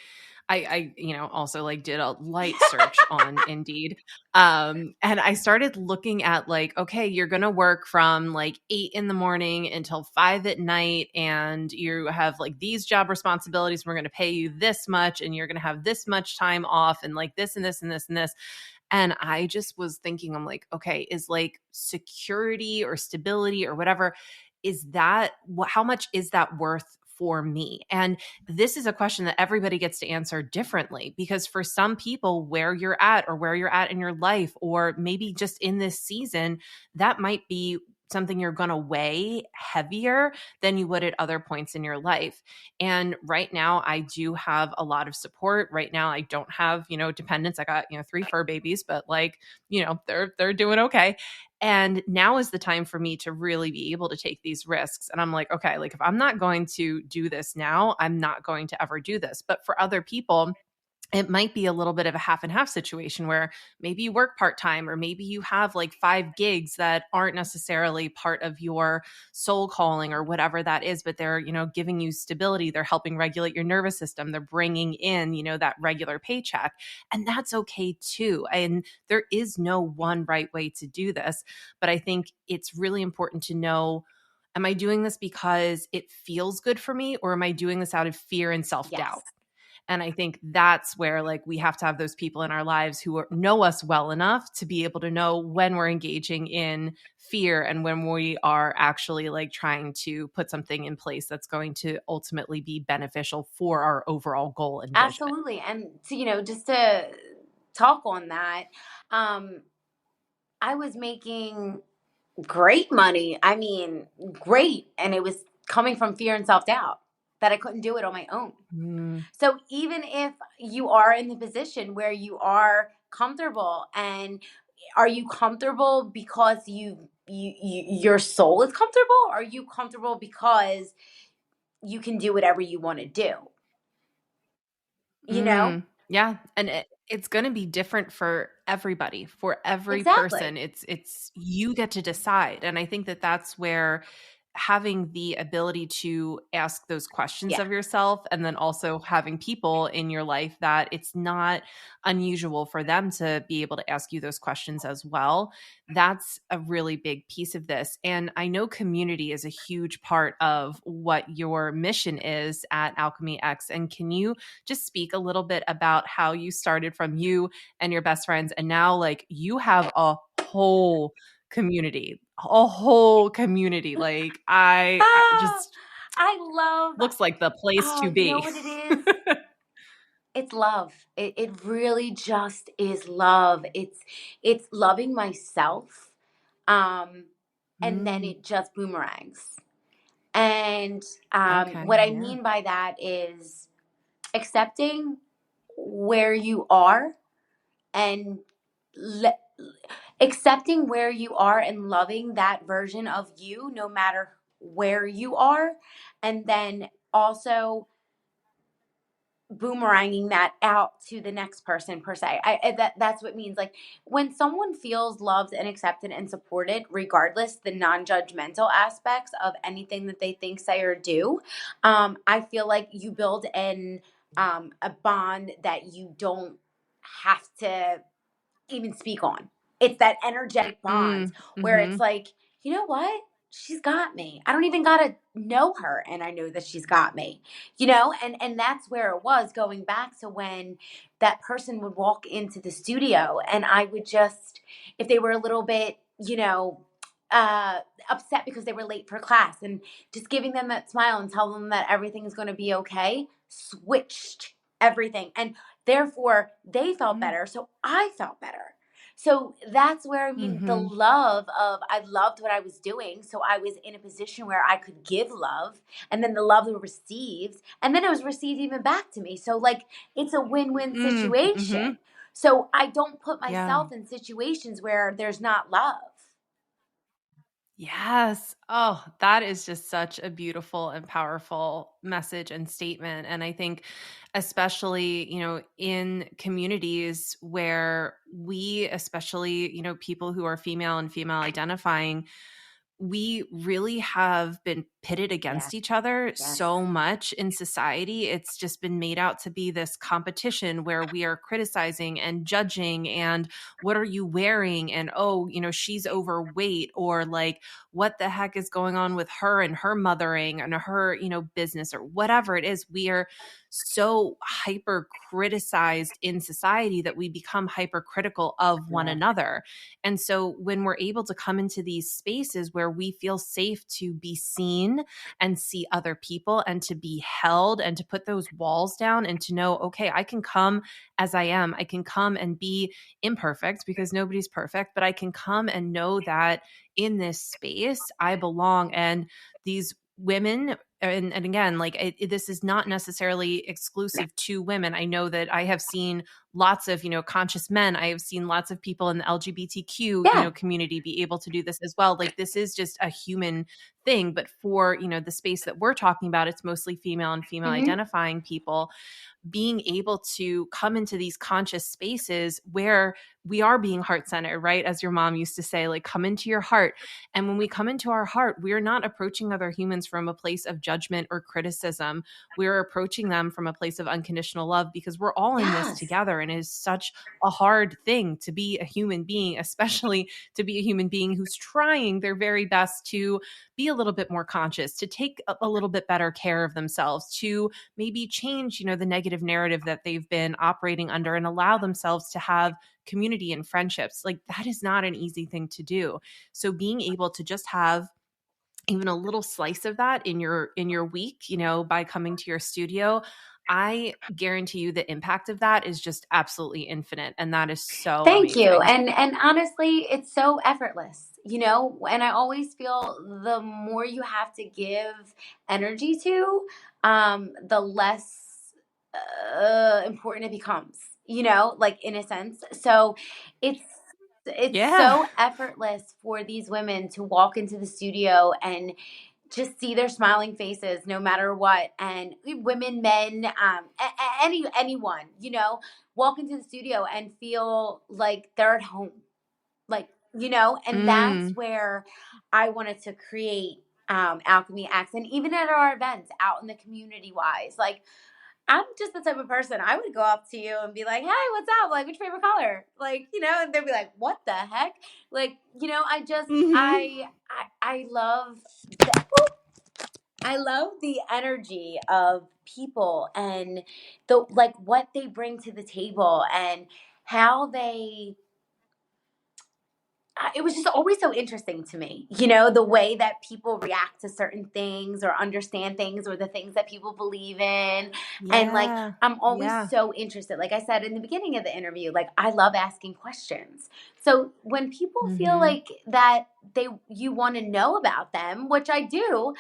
I also like did a light search on Indeed. And I started looking at like, okay, you're going to work from like 8 in the morning until 5 at night. And you have like these job responsibilities. We're going to pay you this much and you're going to have this much time off and like this and this and this and this. And I just was thinking, I'm like, okay, is like security or stability or whatever, is that how much is that worth for me? And this is a question that everybody gets to answer differently, because for some people, where you're at or where you're at in your life, or maybe just in this season, that might be something you're going to weigh heavier than you would at other points in your life. And right now I do have a lot of support. Right now I don't have, dependents. I got, 3 fur babies, but like, they're doing okay. And now is the time for me to really be able to take these risks. And I'm like, okay, like if I'm not going to do this now, I'm not going to ever do this. But for other people, it might be a little bit of a half and half situation where maybe you work part-time, or maybe you have like 5 gigs that aren't necessarily part of your soul calling or whatever that is, but they're, giving you stability. They're helping regulate your nervous system. They're bringing in, that regular paycheck, and that's okay too. And there is no one right way to do this, but I think it's really important to know, am I doing this because it feels good for me, or am I doing this out of fear and self-doubt? yes. And I think that's where like we have to have those people in our lives who know us well enough to be able to know when we're engaging in fear and when we are actually like trying to put something in place that's going to ultimately be beneficial for our overall goal and vision. Absolutely. And to, just to talk on that, I was making great money. I mean, great. And it was coming from fear and self-doubt that I couldn't do it on my own. So even if you are in the position where you are comfortable, and are you comfortable because your soul is comfortable? Or are you comfortable because you can do whatever you want to do? Yeah. And it's going to be different for everybody, for every person. It's you get to decide. And I think that that's where having the ability to ask those questions of yourself, and then also having people in your life that it's not unusual for them to be able to ask you those questions as well. That's a really big piece of this. And I know community is a huge part of what your mission is at Alchemy X. And can you just speak a little bit about how you started from you and your best friends, and now like you have a whole community. Like I just love, looks like the place to be. You know what it is? It's love. It really just is love. It's loving myself. And then it just boomerangs. And what I mean by that is accepting where you are, and accepting where you are and loving that version of you, no matter where you are, and then also boomeranging that out to the next person per se. That's what it means. Like when someone feels loved and accepted and supported, regardless the non-judgmental aspects of anything that they think, say, or do, I feel like you build a bond that you don't have to even speak on. It's that energetic bond Mm, where it's mhm. like, you know what? She's got me. I don't even got to know her and I know that she's got me. And that's where it was going back to when that person would walk into the studio and I would just, if they were a little bit, uh upset because they were late for class, and just giving them that smile and tell them that everything is going to be okay, switched everything. And therefore they felt Mm, better, so I felt better. So that's where, I mean, the mhm. love of, I loved what I was doing, so I was in a position where I could give love, and then the love was received, and then it was received even back to me. So like it's a win-win Mm, mhm. situation. So I don't put Yeah. myself in situations where there's not love. Yes. Oh, that is just such a beautiful and powerful message and statement. And I think, especially, in communities where we, especially, people who are female and female identifying, we really have been pitted Yes, against each other yes, so much in society. It's just been made out to be this competition where we are criticizing and judging and what are you wearing? And oh, she's overweight, or like what the heck is going on with her and her mothering and her, business or whatever it is. We are so hyper criticized in society that we become hypercritical of one yes, another. And so when we're able to come into these spaces where we feel safe to be seen and see other people and to be held and to put those walls down and to know, okay, I can come as I am. I can come and be imperfect because nobody's perfect, but I can come and know that in this space I belong. And these women, and again, like this is not necessarily exclusive to women. I know that I have seen lots of, conscious men. I have seen lots of people in the LGBTQ, yeah, community be able to do this as well. Like this is just a human thing. But for, the space that we're talking about, it's mostly female and female hmm, identifying people being able to come into these conscious spaces where we are being heart centered, right? As your mom used to say, like, come into your heart. And when we come into our heart, we're not approaching other humans from a place of judgment or criticism. We're approaching them from a place of unconditional love because we're all in this yes, together. And it is such a hard thing to be a human being, especially to be a human being who's trying their very best to be a little bit more conscious, to take a little bit better care of themselves, to maybe change, the negative narrative that they've been operating under and allow themselves to have community and friendships. Like that is not an easy thing to do. So being able to just have even a little slice of that in your week, by coming to your studio, I guarantee you the impact of that is just absolutely infinite. And that is so thank you. amazing. And honestly, it's so effortless, and I always feel the more you have to give energy to, the less important it becomes, like in a sense. So it's it's Yeah. so effortless for these women to walk into the studio and just see their smiling faces no matter what. And women, men, anyone, walk into the studio and feel like they're at home, like, and that's Mm. where I wanted to create Alchemy X. And even at our events out in the community wise, like, I'm just the type of person, I would go up to you and be like, "Hey, what's up? Like, what's your favorite color?" Like, and they'd be like, "What the heck?" Like, I just, Mhm. I love the, I love the energy of people and the, like, what they bring to the table and how they, it was just always so interesting to me, the way that people react to certain things or understand things or the things that people believe in. And like, Yeah. I'm always Yeah. so interested. Like I said in the beginning of the interview, like I love asking questions. So when people feel Mhm. like that you want to know about them, which I do,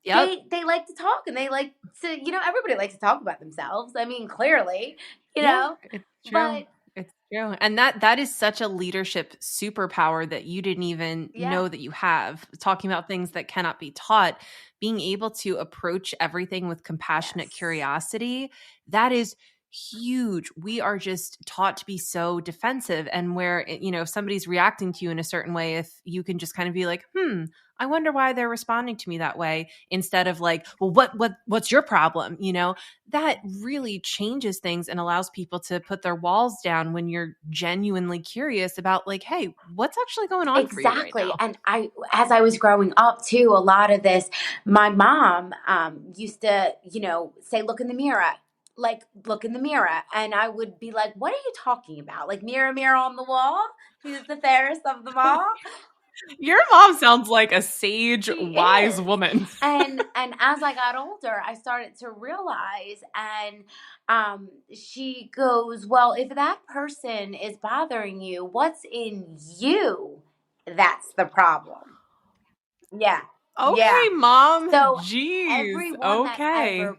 Yep. they like to talk and they like to, everybody likes to talk about themselves. I mean, clearly, you Yeah, know, it's but true. It's true. And that is such a leadership superpower that you didn't even Yeah. know that you have. Talking about things that cannot be taught, being able to approach everything with compassionate Yes. curiosity, that is huge. We are just taught to be so defensive, and where if somebody's reacting to you in a certain way, if you can just kind of be like, I wonder why they're responding to me that way, instead of like, well, what's your problem? That really changes things and allows people to put their walls down when you're genuinely curious about, like, hey, what's actually going on for you right Exactly. now? And as I was growing up too, a lot of this, my mom used to, say, look in the mirror, like, look in the mirror. And I would be like, what are you talking about? Like, mirror, mirror on the wall? Who's the fairest of them all? Your mom sounds like a sage, She wise is. woman. And as I got older, I started to realize, and she goes, well, if that person is bothering you, what's in you? That's the problem. Yeah. Okay, Yeah. mom. So Jeez. everyone that Okay. ever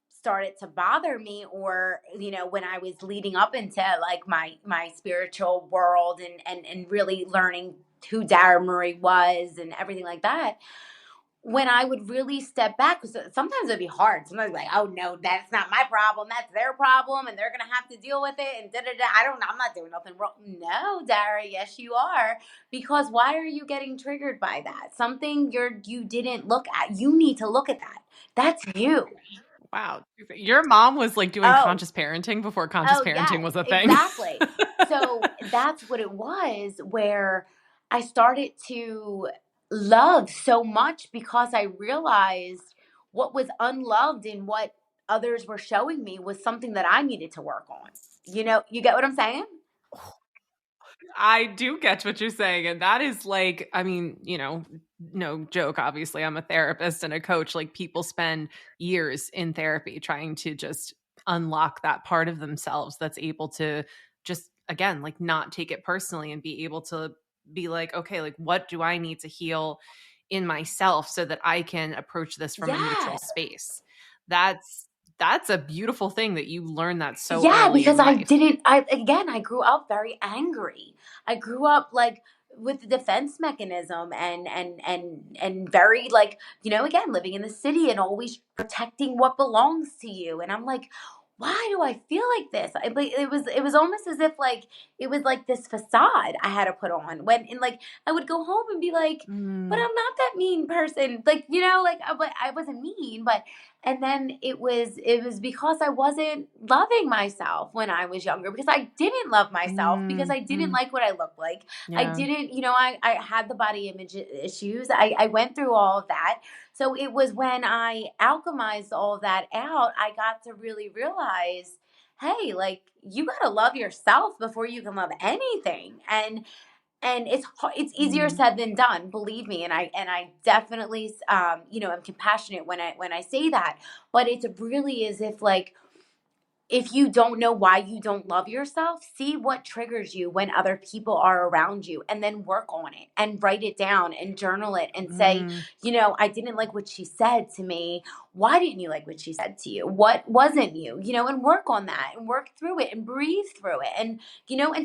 started to bother me, or when I was leading up into like my spiritual world, and really learning who Dara Marie was and everything like that, when I would really step back, because sometimes it'd be hard. Sometimes like, oh no, that's not my problem. That's their problem, and they're gonna have to deal with it. And da da da. I don't know. I'm not doing nothing wrong. No, Dara. Yes, you are. Because why are you getting triggered by that? Something you didn't look at. You need to look at that. That's you. Wow. Your mom was like doing Oh, conscious parenting before conscious oh, parenting yes, was a thing. exactly. So that's what it was, where I started to love so much, because I realized what was unloved in what others were showing me was something that I needed to work on. You get what I'm saying? I do get what you're saying. And that is like, I mean, no joke. Obviously, I'm a therapist and a coach. Like, people spend years in therapy trying to just unlock that part of themselves that's able to just, again, like, not take it personally and be able to be like, okay, like, what do I need to heal in myself so that I can approach this from a neutral Yeah. space? That's a beautiful thing that you learned that so Yeah, early because in life. I grew up very angry. I grew up like with the defense mechanism, and very like, again, living in the city and always protecting what belongs to you. And I'm like, why do I feel like this? It was almost as if like it was like this facade I had to put on, when and like I would go home and be like, but Mm, I'm not that mean person. Like, like I wasn't mean, but and then it was because I wasn't loving myself when I was younger, because I didn't love myself, because I didn't mm. like what I looked like. I Yeah. didn't, I had the body image issues. I went through all of that. So it was when I alchemized all of that out, I got to really realize, hey, like, you got to love yourself before you can love anything. And it's easier Mm. said than done, believe me. And I definitely am compassionate when I say that. But it's really as if, like, if you don't know why you don't love yourself, see what triggers you when other people are around you, and then work on it and write it down and journal it and say, Mm. I didn't like what she said to me. Why didn't you like what she said to you? What wasn't you? And work on that and work through it and breathe through it, and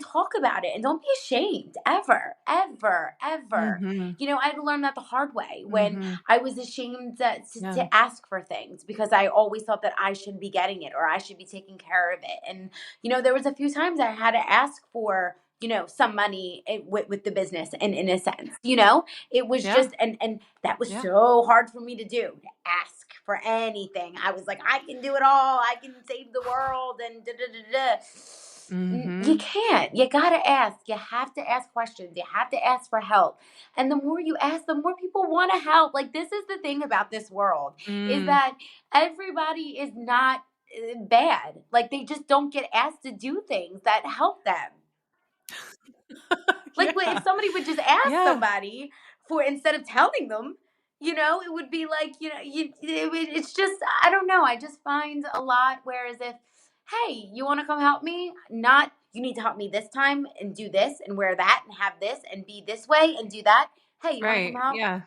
talk about it, and don't be ashamed ever, ever, ever. Mhm. I had to learn that the hard way, when Mhm. I was ashamed Yeah. to ask for things, because I always thought that I should be getting it, or I should be taking care of it. And, there was a few times I had to ask for, some money with the business, and in a sense, it was Yeah. just, and that was Yeah. so hard for me to do, to ask for anything. I was like, I can do it all. I can save the world, and da da da da. You Mhm. can't. You gotta ask. You have to ask questions. You have to ask for help. And the more you ask, the more people want to help. Like, this is the thing about this world, is Mm. that everybody is not bad. Like, they just don't get asked to do things that help them. Like, if Yeah. somebody would just ask Yeah. somebody for, instead of telling them, it would be like, it's just, I don't know. I just find a lot, whereas if, hey, you want to come help me? Not, you need to help me this time and do this and wear that and have this and be this way and do that. Hey, you want to come Right. help? Yeah.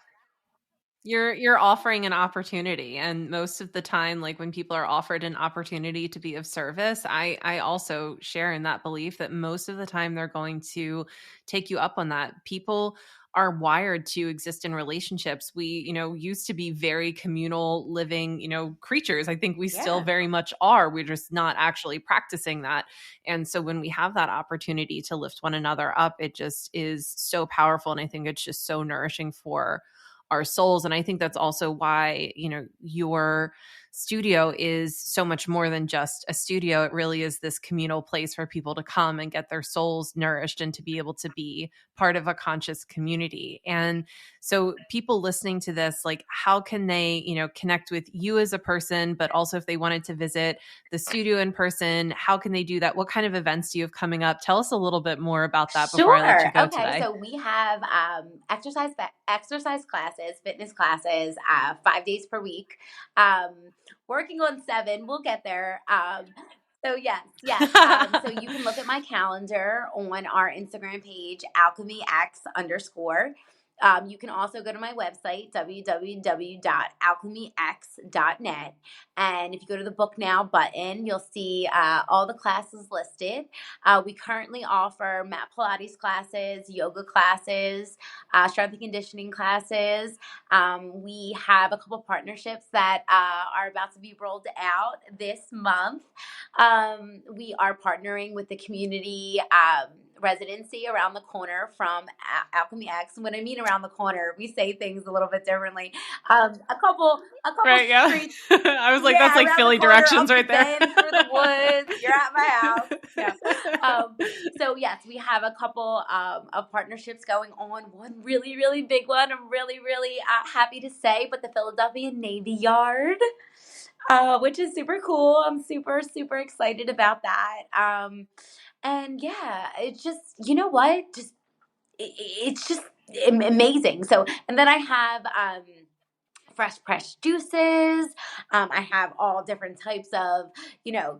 You're offering an opportunity, and most of the time, like when people are offered an opportunity to be of service, I also share in that belief that most of the time they're going to take you up on that. People are wired to exist in relationships. We, used to be very communal living, creatures. I think we still Yeah. very much are. We're just not actually practicing that. And so when we have that opportunity to lift one another up, it just is so powerful. And I think it's just so nourishing for our souls. And I think that's also why, your studio is so much more than just a studio. It really is this communal place for people to come and get their souls nourished and to be able to be part of a conscious community. And so people listening to this, like, how can they, connect with you as a person, but also if they wanted to visit the studio in person, how can they do that? What kind of events do you have coming up? Tell us a little bit more about that before I let you Sure. go Okay. today. So we have exercise classes, fitness classes, 5 days per week. Um, Working on 7. We'll get there. So yes, yes. So you can look at my calendar on our Instagram page, alchemyx_. You can also go to my website, www.alchemyx.net. And if you go to the book now button, you'll see all the classes listed. We currently offer mat Pilates classes, yoga classes, strength and conditioning classes. We have a couple partnerships that are about to be rolled out this month. We are partnering with the community residency around the corner from Alchemy X. When I mean around the corner, we say things a little bit differently. A couple Right, yeah. streets. I was like, Yeah, that's like around the Philly corner, directions up the right there. bend, through the woods. You're at my house. No. So yes, we have a couple of partnerships going on. One really, really big one. I'm really, really happy to say, but the Philadelphia Navy Yard, which is super cool. I'm super, super excited about that. And yeah, it's just, you know what? It's just amazing. So, and then I have fresh pressed juices. I have all different types of,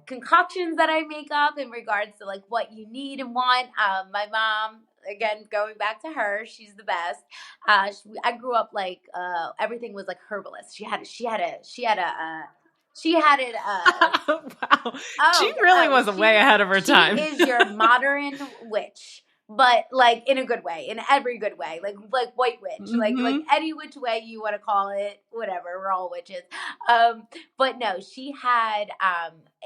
concoctions that I make up in regards to like what you need and want. My mom, again, going back to her, she's the best. I grew up like everything was like herbalist. She had it. Wow. She Oh, really oh, was way ahead of her she time. is your modern witch, but like in a good way, in every good way, like white witch, like Mhm. any which way you want to call it, whatever. We're all witches. But no, she had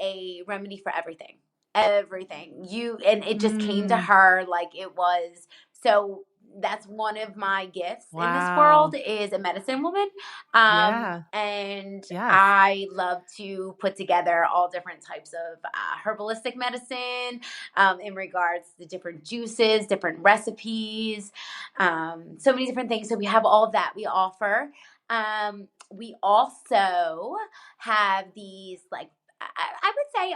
a remedy for everything, everything. And it just came to Mm. her like it was. So that's one of my gifts in this world Wow. is a medicine woman. Yeah. And Yes. I love to put together all different types of herbalistic medicine in regards to different juices, different recipes, so many different things. So we have all of that we offer. We also have these like I would say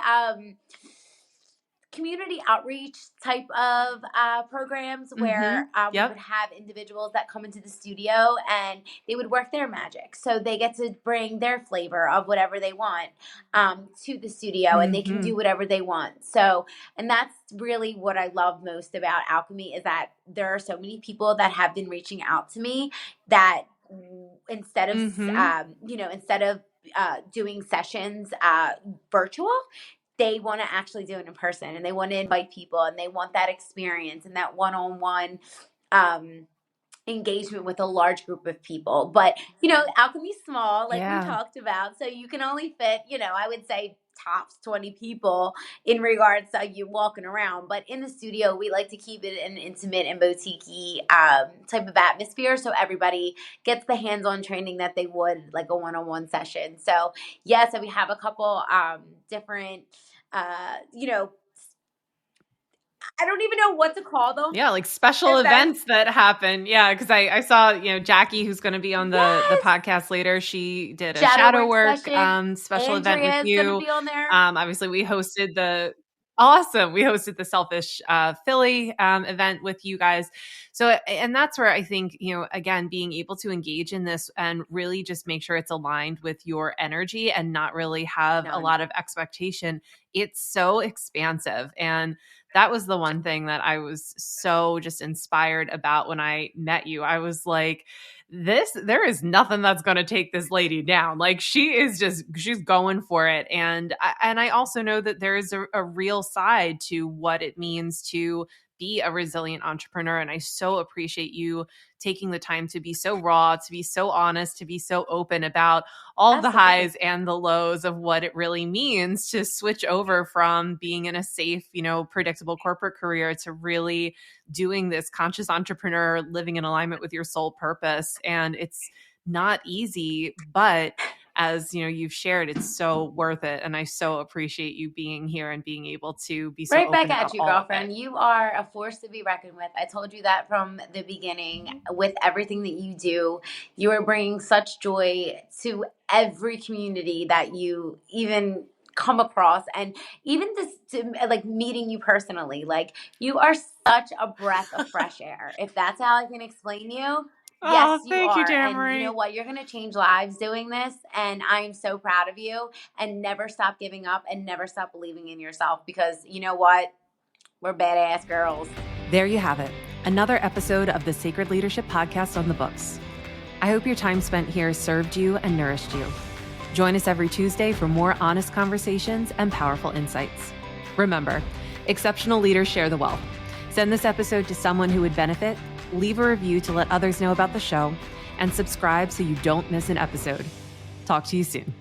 community outreach type of programs where Mhm. we would Yep. have individuals that come into the studio and they would work their magic. So they get to bring their flavor of whatever they want to the studio and they can do Mhm. whatever they want. So, and that's really what I love most about Alchemy is that there are so many people that have been reaching out to me that instead of, Mhm. instead of doing sessions virtual, they want to actually do it in person and they want to invite people and they want that experience and that one-on-one um, engagement with a large group of people. But, Alchemy's small, like we Yeah. talked about. So you can only fit, I would say tops 20 people in regards to you walking around. But in the studio, we like to keep it an intimate and boutique type of atmosphere. So everybody gets the hands-on training that they would like a one-on-one session. So yeah, so we have a couple different, I don't even know what to call them. Yeah, like special Events. events that happen. Yeah, because I saw, Jackie, who's going to be on the Yes. podcast later. She did a Shadow shadow work work session. special event with Andrea is going to you. be on there. Obviously, we hosted the awesome. We hosted the Selfish Philly event with you guys. So, and that's where I think, again, being able to engage in this and really just make sure it's aligned with your energy and not really have a None. lot of expectation it's so expansive. And that was the one thing that I was so just inspired about when I met you. I was like, there is nothing that's going to take this lady down. Like she's going for it. And I also know that there is a real side to what it means to be a resilient entrepreneur. And I so appreciate you taking the time to be so raw, to be so honest, to be so open about all the highs and the lows of what it really means to switch over from being in a safe, predictable corporate career to really doing this conscious entrepreneur, living in alignment with your soul purpose. And it's not easy, but as you've shared, it's so worth it. And I so appreciate you being here and being able to be so right open back about at you, all girlfriend. of it. You are a force to be reckoned with. I told you that from the beginning. With everything that you do, you are bringing such joy to every community that you even come across, and even like meeting you personally. Like, you are such a breath of fresh air, if that's how I can explain you. Yes, Oh, you thank you, are. Dara And you know Marie. what? You're going to change lives doing this. And I am so proud of you. And never stop giving up and never stop believing in yourself, because you know what? We're badass girls. There you have it. Another episode of the Sacred Leadership Podcast on the books. I hope your time spent here served you and nourished you. Join us every Tuesday for more honest conversations and powerful insights. Remember, exceptional leaders share the wealth. Send this episode to someone who would benefit, leave a review to let others know about the show, and subscribe so you don't miss an episode. Talk to you soon.